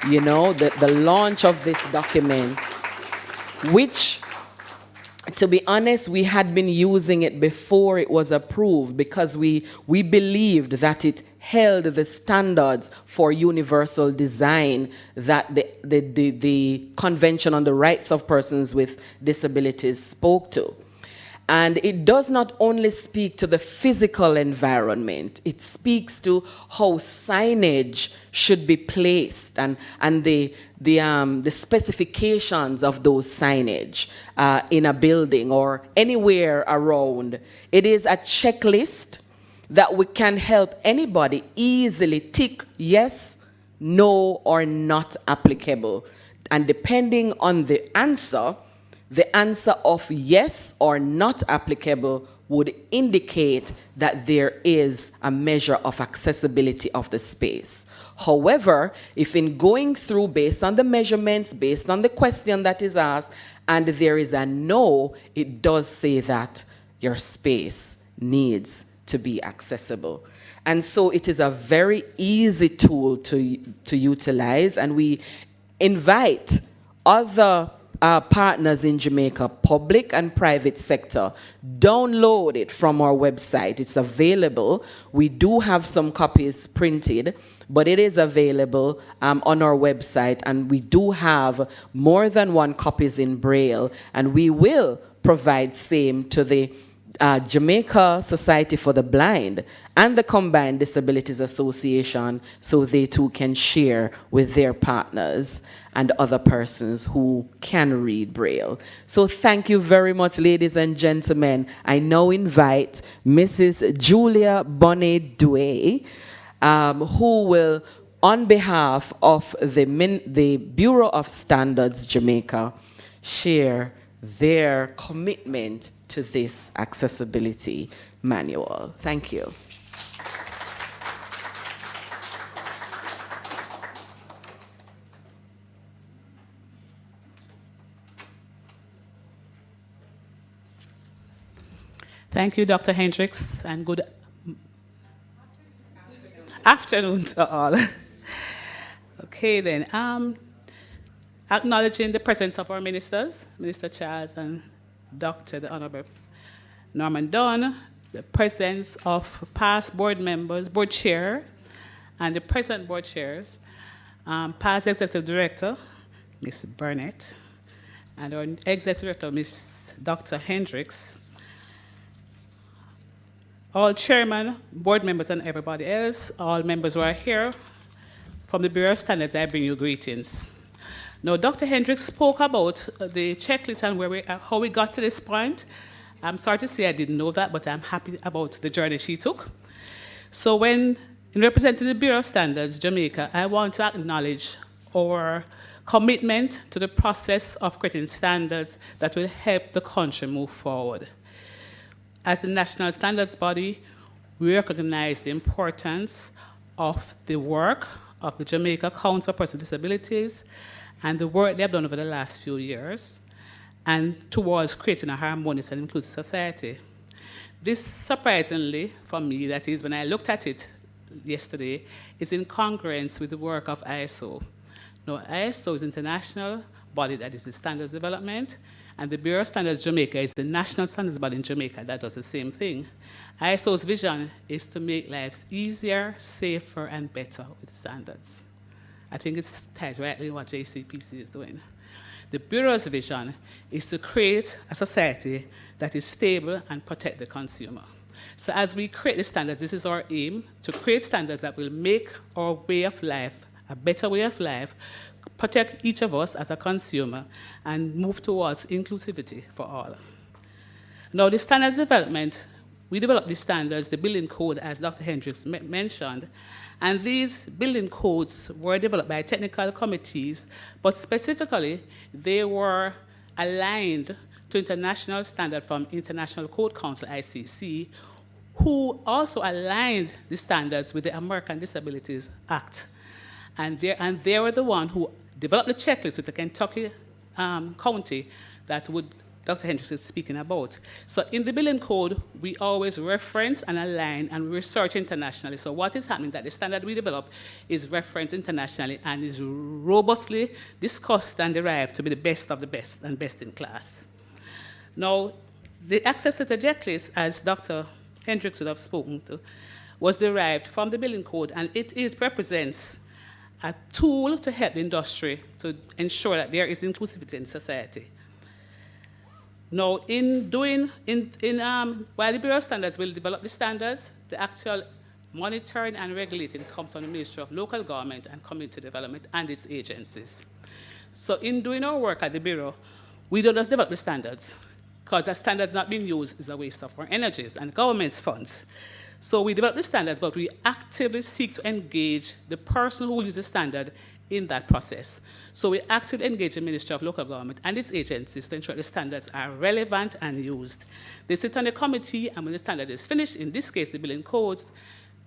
Speaker 9: you know, the launch of this document, which to be honest, we had been using it before it was approved because we believed that it held the standards for universal design that the Convention on the Rights of Persons with Disabilities spoke to. And it does not only speak to the physical environment, it speaks to how signage should be placed and the specifications of those signage in a building or anywhere around. It is a checklist that we can help anybody easily tick yes, no, or not applicable. And depending on the answer of yes or not applicable would indicate that there is a measure of accessibility of the space. However, if in going through based on the measurements, based on the question that is asked, and there is a no, it does say that your space needs to be accessible. And so it is a very easy tool to utilize, and we invite other partners in Jamaica, public and private sector, download it from our website. It's available. We do have some copies printed, but it is available on our website, and we do have more than one copies in Braille, and we will provide same to the Jamaica Society for the Blind and the Combined Disabilities Association, so they too can share with their partners and other persons who can read Braille. So thank you very much, ladies and gentlemen. I now invite Mrs. Julia Bonnet-Douay, who will, on behalf of the Bureau of Standards Jamaica, share their commitment to this accessibility manual. Thank you.
Speaker 17: Thank you, Dr. Hendricks, and good afternoon to all. Okay, then. Acknowledging the presence of our ministers, Minister Charles and Dr. the Honorable Norman Dunn, the presence of past board members, board chair, and the present board chairs, past executive director, Ms. Burnett, and our executive director, Ms. Dr. Hendricks, all chairmen, board members, and everybody else, all members who are here. From the Bureau of Standards, I bring you greetings. Now, Dr. Hendricks spoke about the checklist and how we got to this point. I'm sorry to say I didn't know that, but I'm happy about the journey she took. So when, in representing the Bureau of Standards Jamaica, I want to acknowledge our commitment to the process of creating standards that will help the country move forward. As the national standards body, we recognize the importance of the work of the Jamaica Council for Persons with Disabilities and the work they have done over the last few years, and towards creating a harmonious and inclusive society. This, surprisingly, for me, that is, when I looked at it yesterday, is in congruence with the work of ISO. Now, ISO is an international body that is in standards development, and the Bureau of Standards Jamaica is the national standards body in Jamaica that does the same thing. ISO's vision is to make lives easier, safer, and better with standards. I think it ties rightly what JCPD is doing. The Bureau's vision is to create a society that is stable and protect the consumer. So as we create the standards, this is our aim, to create standards that will make our way of life a better way of life, protect each of us as a consumer, and move towards inclusivity for all. Now, the standards development, we developed the standards, the building code, as Dr. Hendricks mentioned, and these building codes were developed by technical committees, but specifically, they were aligned to international standard from International Code Council, ICC, who also aligned the standards with the American Disabilities Act. And they were the one who developed the checklist with the Kentucky County that Dr. Hendricks is speaking about. So in the building code, we always reference and align and research internationally. So what is happening that the standard we develop is referenced internationally and is robustly discussed and derived to be the best of the best and best in class. Now, the access to the checklist, as Dr. Hendricks would have spoken to, was derived from the building code, and represents a tool to help the industry to ensure that there is inclusivity in society. Now, while the Bureau of Standards will develop the standards, the actual monitoring and regulating comes from the Ministry of Local Government and Community Development and its agencies. So in doing our work at the Bureau, we don't just develop the standards, because the standards not being used is a waste of our energies and government's funds. So we develop the standards, but we actively seek to engage the person who will use the standard in that process. So we actively engage the Ministry of Local Government and its agencies to ensure the standards are relevant and used. They sit on the committee, and when the standard is finished, in this case, the building codes,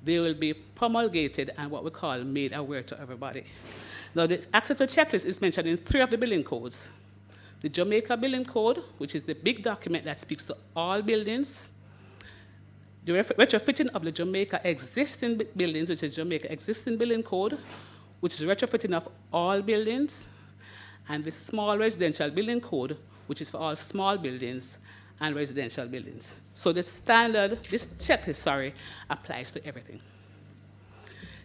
Speaker 17: they will be promulgated and what we call made aware to everybody. Now, the access to checklist is mentioned in 3 of the building codes. The Jamaica Building Code, which is the big document that speaks to all buildings. The retrofitting of the Jamaica existing buildings, which is Jamaica Existing Building Code, which is retrofitting of all buildings, and the Small Residential Building Code, which is for all small buildings and residential buildings. So this checklist, applies to everything.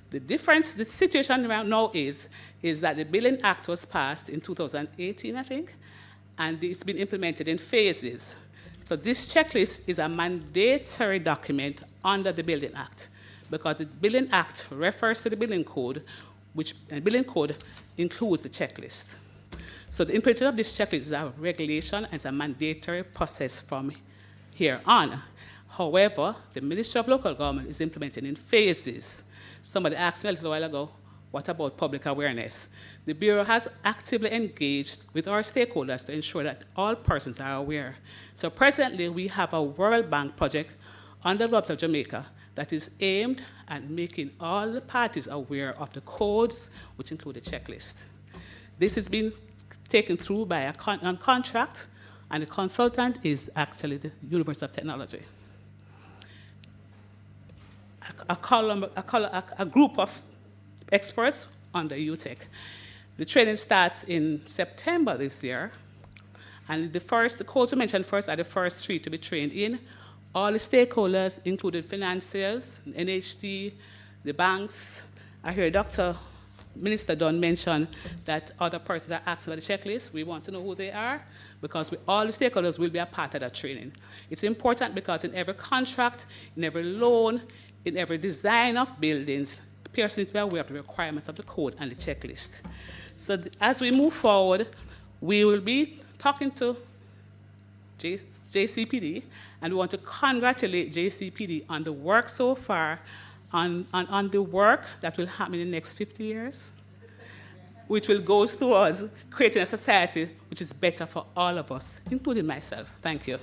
Speaker 17: The situation around now is that the Building Act was passed in 2018, I think, and it's been implemented in phases. So this checklist is a mandatory document under the Building Act, because the Building Act refers to the Building Code, which the Building Code includes the checklist. So the implementation of this checklist is a regulation and it's a mandatory process from here on. However, the Ministry of Local Government is implementing in phases. Somebody asked me a little while ago, what about public awareness? The Bureau has actively engaged with our stakeholders to ensure that all persons are aware. So presently, we have a World Bank project under the government of Jamaica that is aimed at making all the parties aware of the codes, which include a checklist. This has been taken through by a contract, and the consultant is actually the University of Technology. A group of experts under UTech. The training starts in September this year, and the codes we mentioned first are the first 3 to be trained in. All the stakeholders, including financiers, NHT, the banks. I hear Dr. Minister Dunn mention that other persons are asking about the checklist. We want to know who they are, because all the stakeholders will be a part of that training. It's important because in every contract, in every loan, in every design of buildings, the person is aware of the requirements of the code and the checklist. So as we move forward, we will be talking to JCPD, and we want to congratulate JCPD on the work so far, on the work that will happen in the next 50 years, which will go towards creating a society which is better for all of us, including myself. Thank you.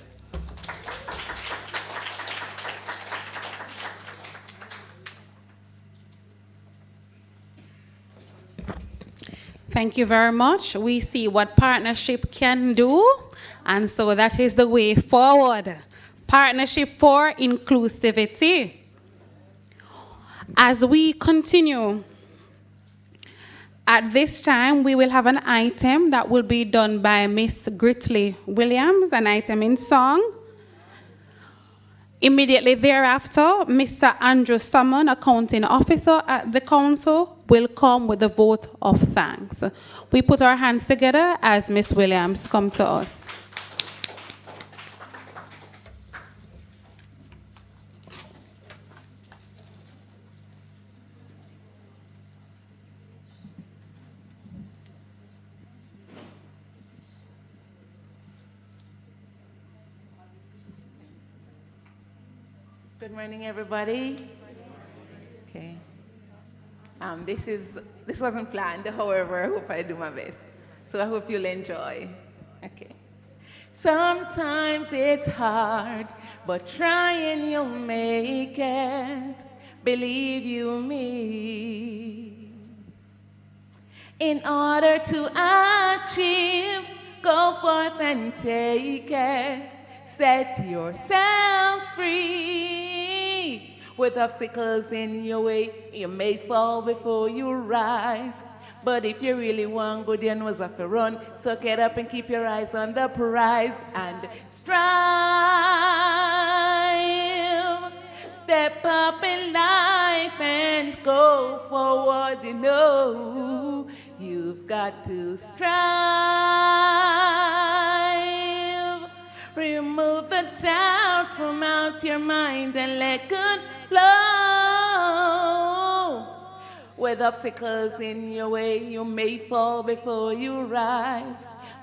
Speaker 2: Thank you very much. We see what partnership can do, and so that is the way forward. Partnership for inclusivity. As we continue, at this time, we will have an item that will be done by Miss Gritley Williams, an item in song. Immediately thereafter, Mr. Andrew Summon, accounting officer at the council, will come with a vote of thanks. We put our hands together as Miss Williams comes to us.
Speaker 18: Good morning, everybody. Okay. This wasn't planned, however, I hope I do my best. So I hope you'll enjoy. Okay. Sometimes it's hard, but trying you'll make it. Believe you me. In order to achieve, go forth and take it. Set yourselves free. With obstacles in your way, you may fall before you rise. But if you really want good, you know have to run. So get up and keep your eyes on the prize and strive. Step up in life and go forward, you know. You've got to strive. Remove the doubt from out your mind and let good flow. With obstacles in your way, you may fall before you rise.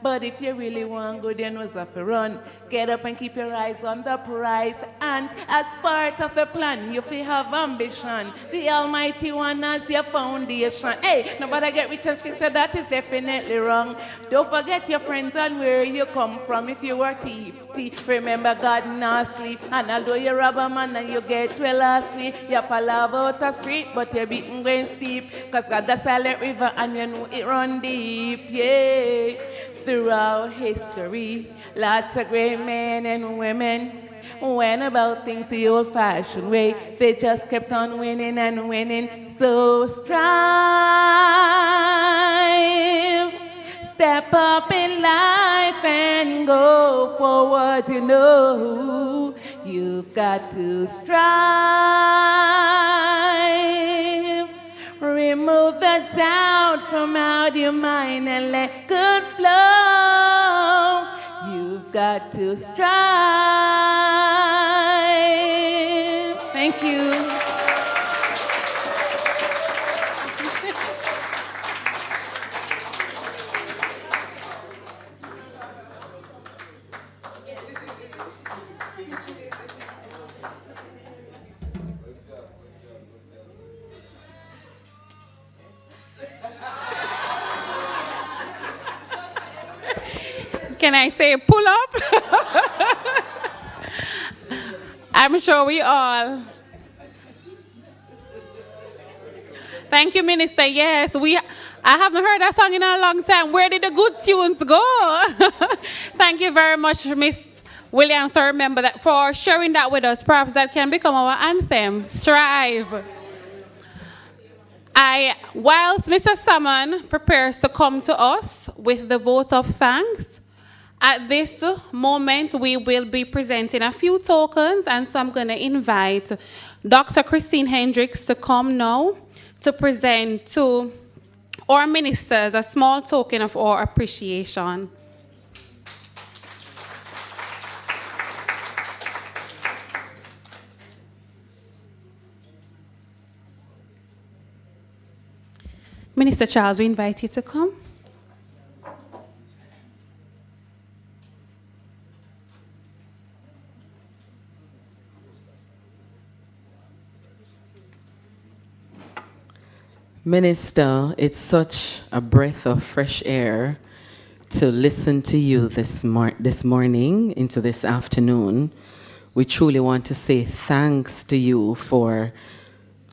Speaker 18: But if you really want good, you know have to run. Get up and keep your eyes on the prize. And as part of the plan, you feel have ambition. The Almighty One as your foundation. Hey, nobody get rich and scripture, that is definitely wrong. Don't forget your friends and where you come from. If you were thief, remember God not sleep. And although you're a robber man and you get well last week, you fall out the street, but you're beaten going steep. Cause God the silent river and you know it run deep, yeah. Throughout history, lots of great men and women went about things the old-fashioned way. They just kept on winning and winning. So strive, step up in life and go forward, you know. You've got to strive. Remove the doubt from out your mind and let good flow. You've got to strive. Thank you.
Speaker 2: Can I say pull up? I'm sure we all. Thank you, Minister. Yes, I haven't heard that song in a long time. Where did the good tunes go? Thank you very much, Miss Williams. So remember that for sharing that with us. Perhaps that can become our anthem. Strive. Whilst Mr. Salmon prepares to come to us with the vote of thanks, at this moment, we will be presenting a few tokens, and so I'm going to invite Dr. Christine Hendricks to come now to present to our ministers a small token of our appreciation. Minister Charles, we invite you to come.
Speaker 9: Minister, it's such a breath of fresh air to listen to you this morning into this afternoon. We truly want to say thanks to you for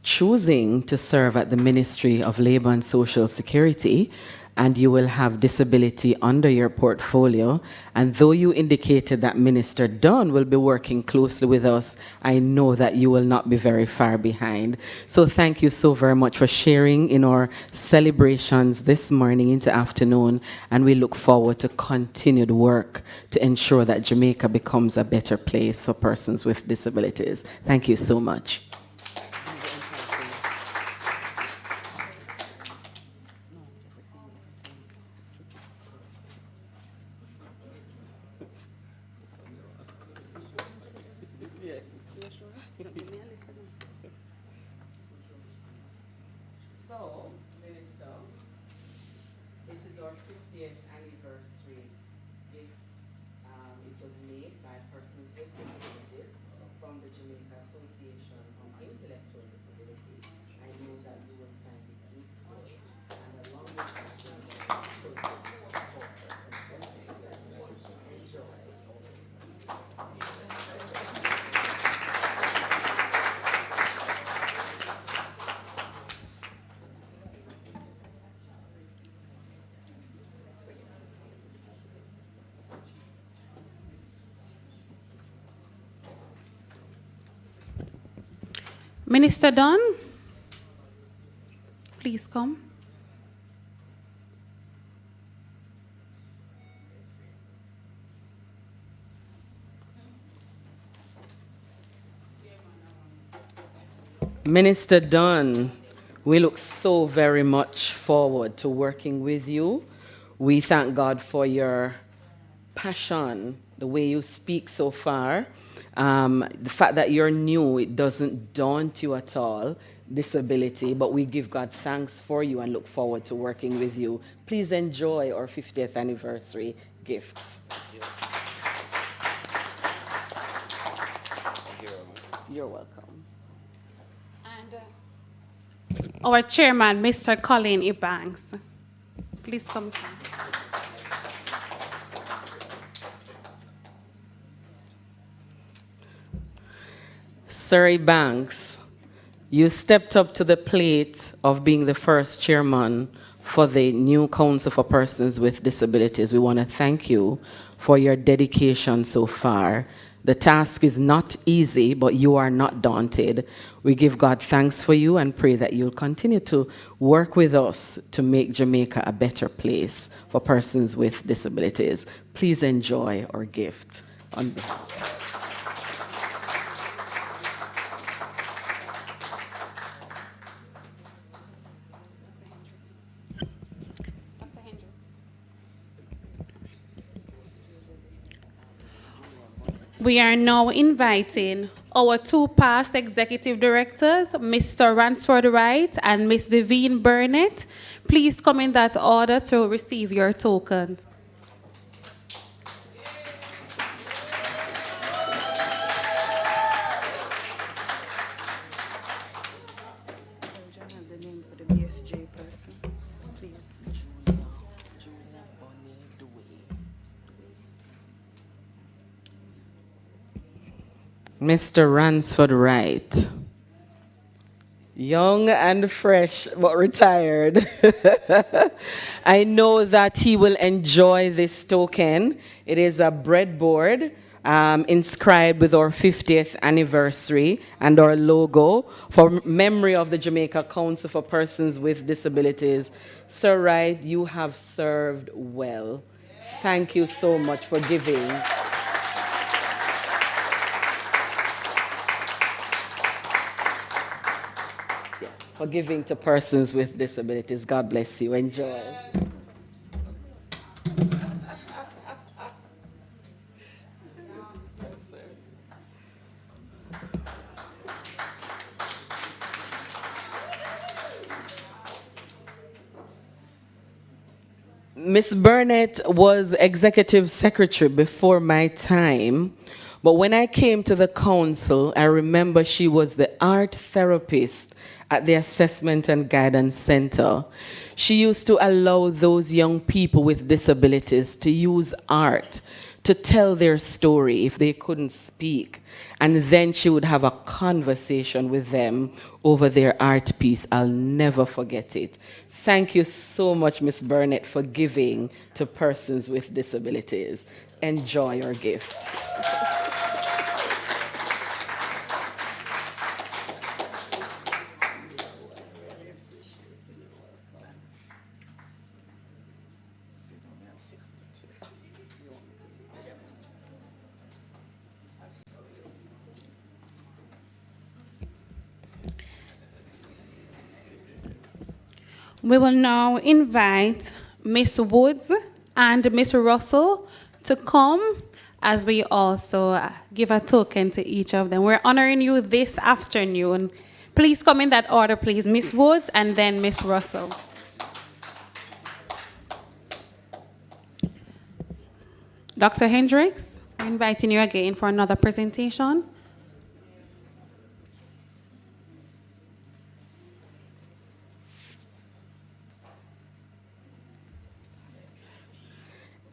Speaker 9: choosing to serve at the Ministry of Labor and Social Security, and you will have disability under your portfolio. And though you indicated that Minister Dunn will be working closely with us, I know that you will not be very far behind. So thank you so very much for sharing in our celebrations this morning into afternoon, and we look forward to continued work to ensure that Jamaica becomes a better place for persons with disabilities. Thank you so much.
Speaker 19: So, Minister, this is our 50th anniversary gift. It was made by persons with disabilities from the Jamaica Association on Intellectual Disability. I know that you will find it useful, and along with that, enjoy.
Speaker 2: Minister Dunn, please come.
Speaker 9: Minister Dunn, we look so very much forward to working with you. We thank God for your passion, the way you speak so far. The fact that you're new, it doesn't daunt you at all, disability, but we give God thanks for you and look forward to working with you. Please enjoy our 50th anniversary gifts. You're welcome.
Speaker 2: And our chairman, Mr. Colin Ebanks. Please come.
Speaker 9: Sir Banks, you stepped up to the plate of being the first chairman for the new Council for Persons with Disabilities. We want to thank you for your dedication so far. The task is not easy, but you are not daunted. We give God thanks for you and pray that you'll continue to work with us to make Jamaica a better place for persons with disabilities. Please enjoy our gift on behalf.
Speaker 2: We are now inviting our two past executive directors, Mr. Ransford Wright and Miss Vivienne Burnett. Please come in that order to receive your tokens.
Speaker 9: Mr. Ransford Wright, young and fresh, but retired. I know that he will enjoy this token. It is a breadboard inscribed with our 50th anniversary and our logo for memory of the Jamaica Council for Persons with Disabilities. Sir Wright, you have served well. Thank you so much for giving. For giving to persons with disabilities. God bless you. Enjoy. Miss Burnett was executive secretary before my time. But when I came to the council, I remember she was the art therapist at the Assessment and Guidance Center. She used to allow those young people with disabilities to use art to tell their story if they couldn't speak. And then she would have a conversation with them over their art piece. I'll never forget it. Thank you so much, Miss Burnett, for giving to persons with disabilities. Enjoy your gift.
Speaker 2: We will now invite Miss Woods and Miss Russell to come as we also give a token to each of them. We're honoring you this afternoon. Please come in that order, please. Miss Woods and then Miss Russell. Dr. Hendricks, we're inviting you again for another presentation.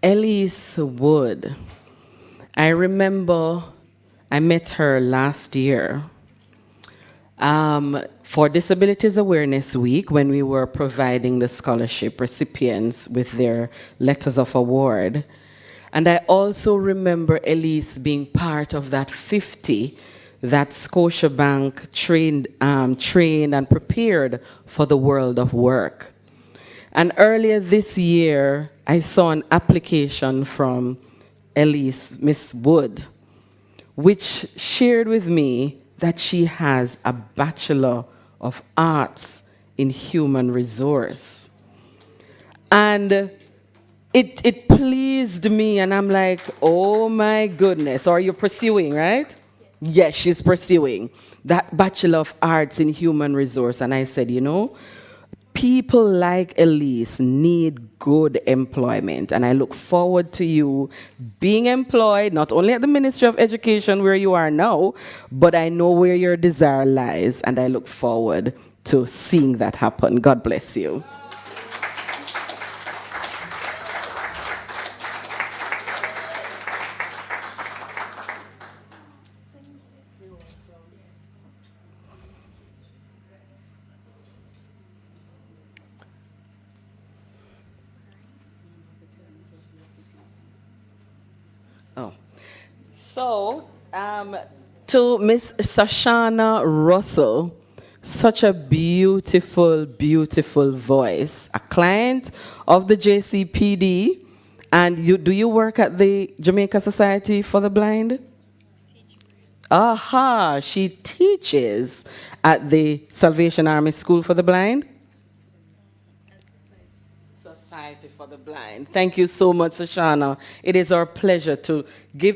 Speaker 9: Elise Wood. I remember I met her last year for Disabilities Awareness Week when we were providing the scholarship recipients with their letters of award. And I also remember Elise being part of that 50 that Scotiabank trained and prepared for the world of work. And earlier this year, I saw an application from Elise, Miss Wood, which shared with me that she has a Bachelor of Arts in Human Resource. And it pleased me, and I'm like, oh my goodness. Are you pursuing, right? Yes, she's pursuing that Bachelor of Arts in Human Resource. And I said, you know, people like Elise need good employment. And I look forward to you being employed, not only at the Ministry of Education where you are now, but I know where your desire lies. And I look forward to seeing that happen. God bless you. Oh, so to Miss Sashana Russell, such a beautiful, beautiful voice, a client of the JCPD, and do you work at the Jamaica Society for the Blind? Aha, she teaches at the Salvation Army School for the Blind? Society for the Blind. Thank you so much, Sashana. It is our pleasure to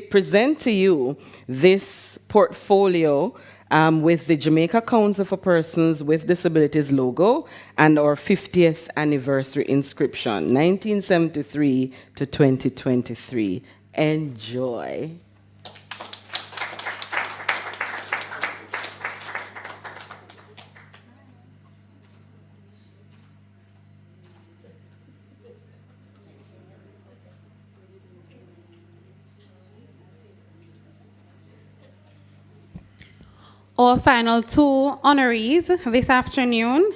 Speaker 9: present to you this portfolio with the Jamaica Council for Persons with Disabilities logo and our 50th anniversary inscription, 1973 to 2023. Enjoy.
Speaker 2: Our final two honorees this afternoon,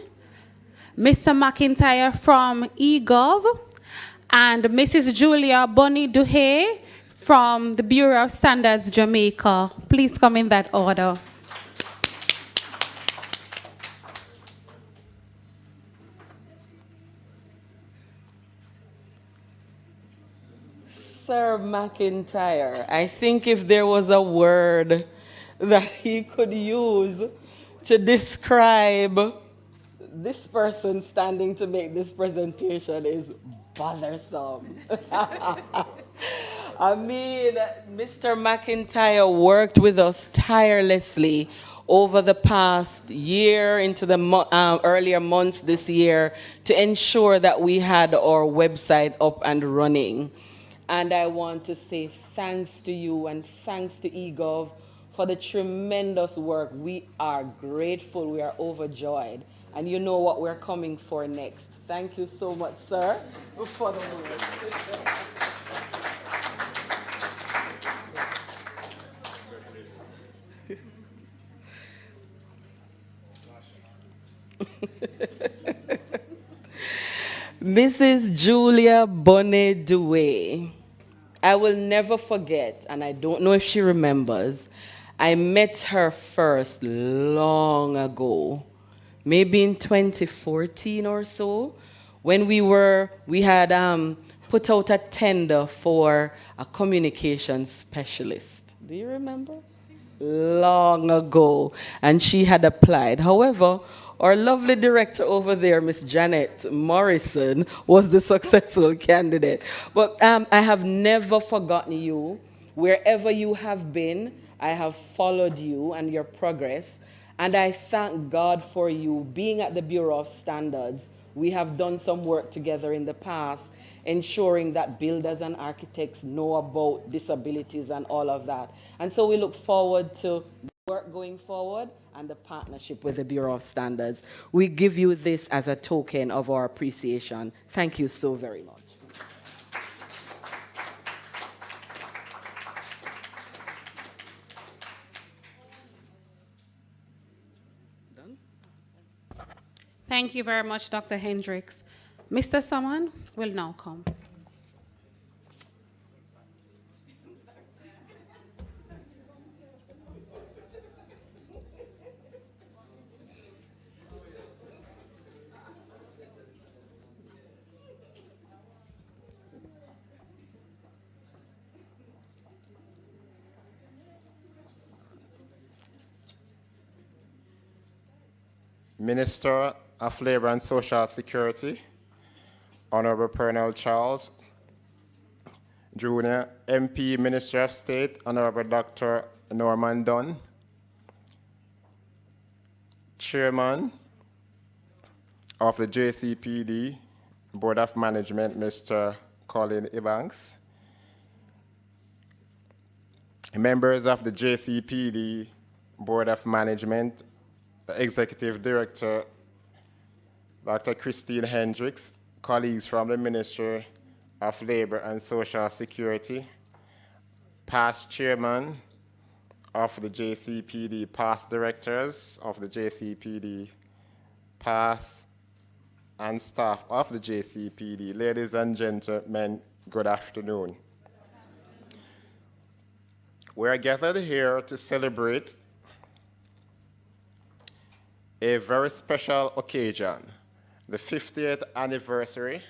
Speaker 2: Mr. McIntyre from eGov and Mrs. Julia Bonnie Duhay from the Bureau of Standards Jamaica. Please come in that order.
Speaker 9: Sir McIntyre, I think if there was a word that he could use to describe this person standing to make this presentation is bothersome. I mean, Mr. McIntyre worked with us tirelessly over the past year into the earlier months this year to ensure that we had our website up and running. And I want to say thanks to you and thanks to eGov for the tremendous work. We are grateful, we are overjoyed. And you know what we're coming for next. Thank you so much, sir, for the work. Mrs. Julia Bonnet Dewey. I will never forget, and I don't know if she remembers, I met her first long ago, maybe in 2014 or so, when we had put out a tender for a communications specialist. Do you remember? Long ago, and she had applied. However, our lovely director over there, Miss Janet Morrison, was the successful candidate. But I have never forgotten you. Wherever you have been, I have followed you and your progress. And I thank God for you being at the Bureau of Standards. We have done some work together in the past, ensuring that builders and architects know about disabilities and all of that. And so we look forward to work going forward and the partnership with the Bureau of Standards. We give you this as a token of our appreciation. Thank you so very much.
Speaker 2: Done? Thank you very much, Dr. Hendricks. Mr. Saman will now come.
Speaker 20: Minister of Labor and Social Security, Honorable Pernell Charles, Jr., MP, Minister of State, Honorable Dr. Norman Dunn, Chairman of the JCPD Board of Management, Mr. Colin Ebanks, members of the JCPD Board of Management, Executive Director, Dr. Christine Hendricks, colleagues from the Ministry of Labor and Social Security, past chairman of the JCPD, past directors of the JCPD, past and staff of the JCPD. Ladies and gentlemen, good afternoon. We're gathered here to celebrate a very special occasion, the 50th anniversary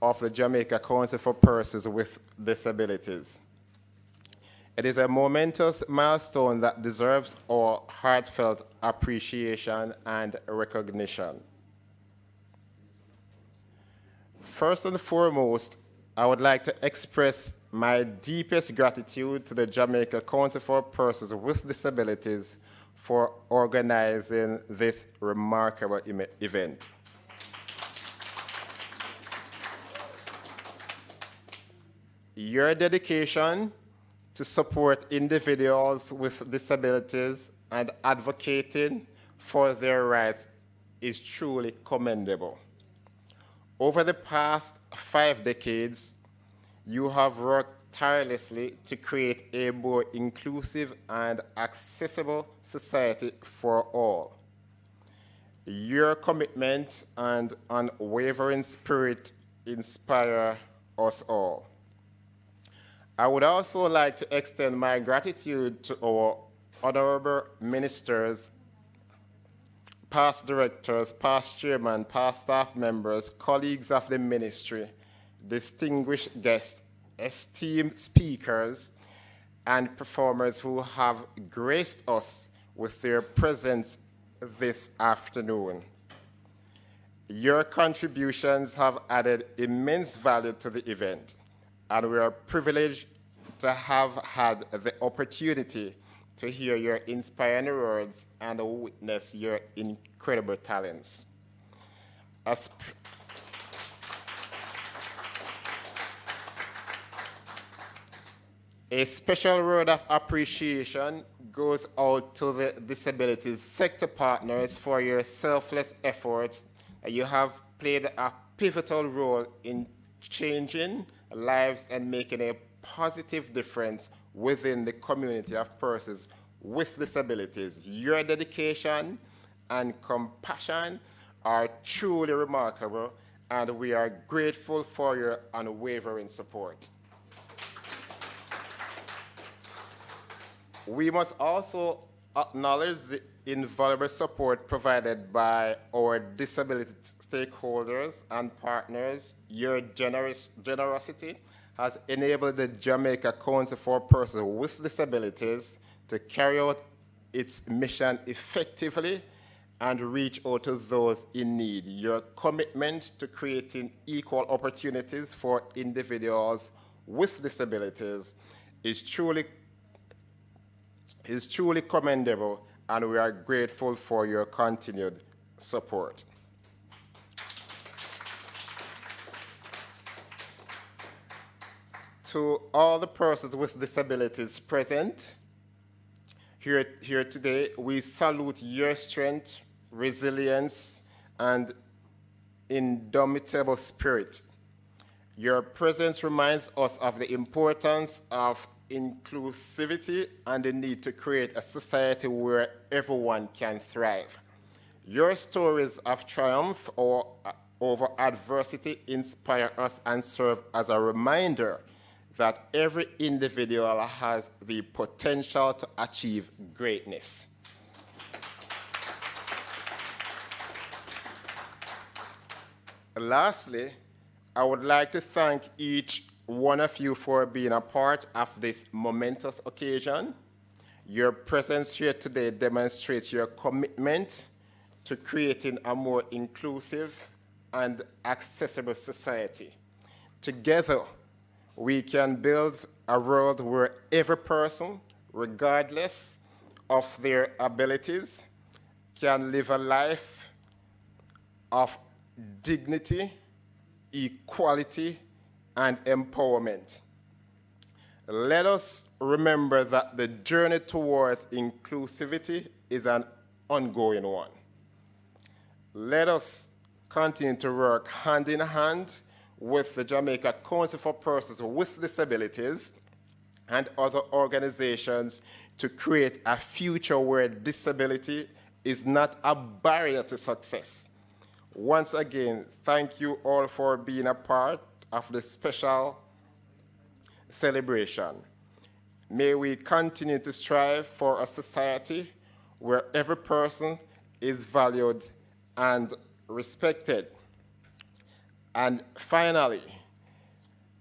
Speaker 20: of the Jamaica Council for Persons with Disabilities. It is a momentous milestone that deserves our heartfelt appreciation and recognition. First and foremost, I would like to express my deepest gratitude to the Jamaica Council for Persons with Disabilities for organizing this remarkable event. Your dedication to support individuals with disabilities and advocating for their rights is truly commendable. Over the past 5 decades, you have worked tirelessly to create a more inclusive and accessible society for all. Your commitment and unwavering spirit inspire us all. I would also like to extend my gratitude to our honorable ministers, past directors, past chairmen, past staff members, colleagues of the ministry, distinguished guests, esteemed speakers, and performers who have graced us with their presence this afternoon. Your contributions have added immense value to the event, and we are privileged to have had the opportunity to hear your inspiring words and witness your incredible talents. A special word of appreciation goes out to the disabilities sector partners for your selfless efforts. You have played a pivotal role in changing lives and making a positive difference within the community of persons with disabilities. Your dedication and compassion are truly remarkable, and we are grateful for your unwavering support. We must also acknowledge the invaluable support provided by our disability stakeholders and partners. Your generosity has enabled the Jamaica Council for Persons with Disabilities to carry out its mission effectively and reach out to those in need. Your commitment to creating equal opportunities for individuals with disabilities is truly commendable, and we are grateful for your continued support. To all the persons with disabilities present here today, we salute your strength, resilience, and indomitable spirit. Your presence reminds us of the importance of inclusivity and the need to create a society where everyone can thrive. Your stories of triumph or over adversity inspire us and serve as a reminder that every individual has the potential to achieve greatness. Lastly, I would like to thank each one of you for being a part of this momentous occasion. Your presence here today demonstrates your commitment to creating a more inclusive and accessible society. Together, we can build a world where every person, regardless of their abilities, can live a life of dignity, equality, and empowerment. Let us remember that the journey towards inclusivity is an ongoing one. Let us continue to work hand in hand with the Jamaica Council for Persons with Disabilities and other organizations to create a future where disability is not a barrier to success. Once again, thank you all for being a part of this special celebration. May we continue to strive for a society where every person is valued and respected. And finally,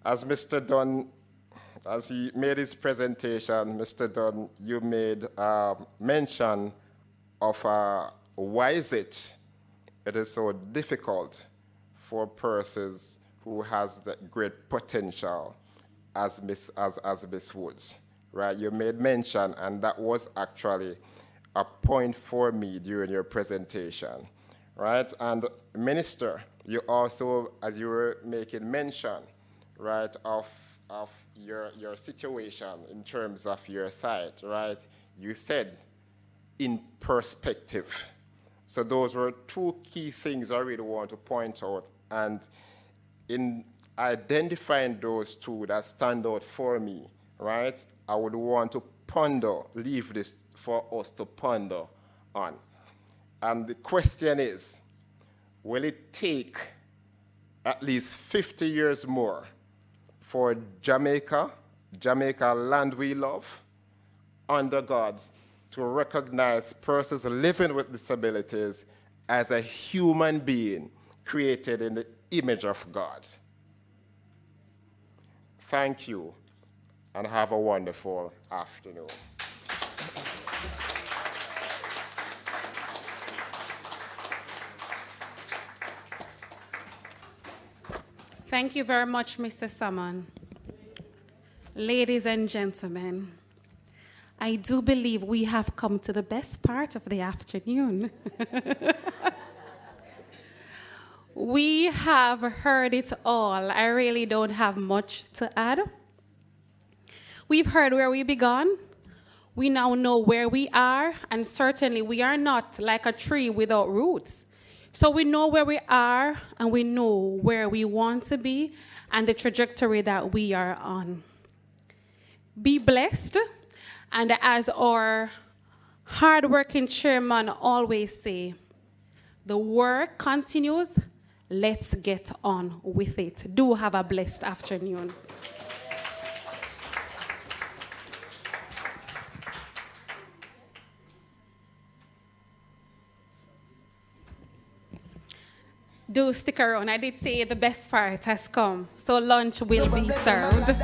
Speaker 20: as Mr. Dunn, as he made his presentation, Mr. Dunn, you made mention of why is it is so difficult for persons who has that great potential as Miss Woods, right? You made mention, and that was actually a point for me during your presentation, right? And Minister, you also, as you were making mention, right, of your situation in terms of your site, right? You said in perspective. So those were two key things I really want to point out. And in identifying those two that stand out for me, right, I would want to ponder, leave this for us to ponder on. And the question is, will it take at least 50 years more for Jamaica land we love, under God, to recognize persons living with disabilities as a human being created in the image of God? Thank you, and have a wonderful afternoon.
Speaker 2: Thank you very much, Mr. Salmon. Ladies and gentlemen, I do believe we have come to the best part of the afternoon. We have heard it all. I really don't have much to add. We've heard where we began. We now know where we are, and certainly we are not like a tree without roots. So we know where we are, and we know where we want to be, and the trajectory that we are on. Be blessed, and as our hardworking chairman always say, the work continues. Let's get on with it. Do have a blessed afternoon. Do stick around. I did say the best part has come, so lunch will be served.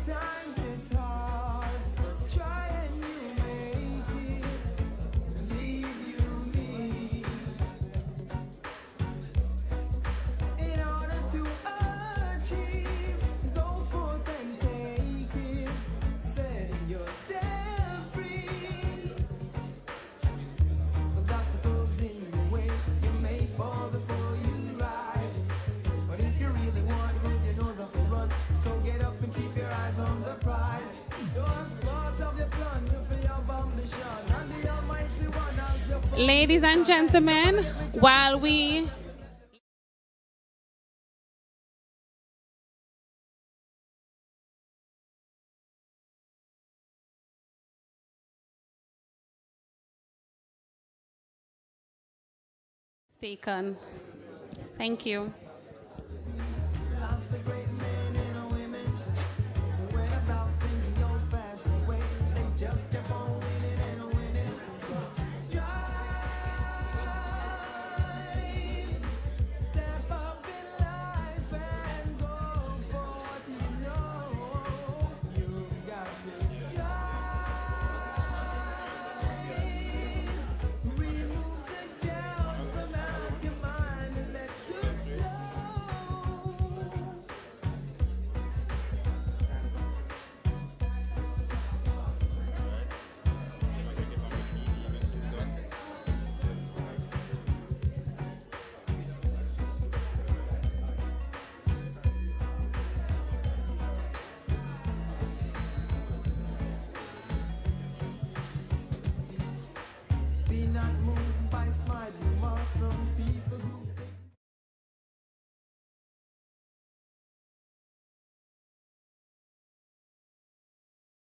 Speaker 1: Sometimes it's hard, try and you make it, leave you me. In order to achieve, go forth and take it, set yourself free. Obstacles in your way, you may fall before you rise. But if you really want good, you know how to run. So get up and keep your eyes on the prize. So as part of your plan, you feel your ambition, and the Almighty One has your focus.
Speaker 2: Ladies and gentlemen, while we taken. Thank you.
Speaker 1: just a great man.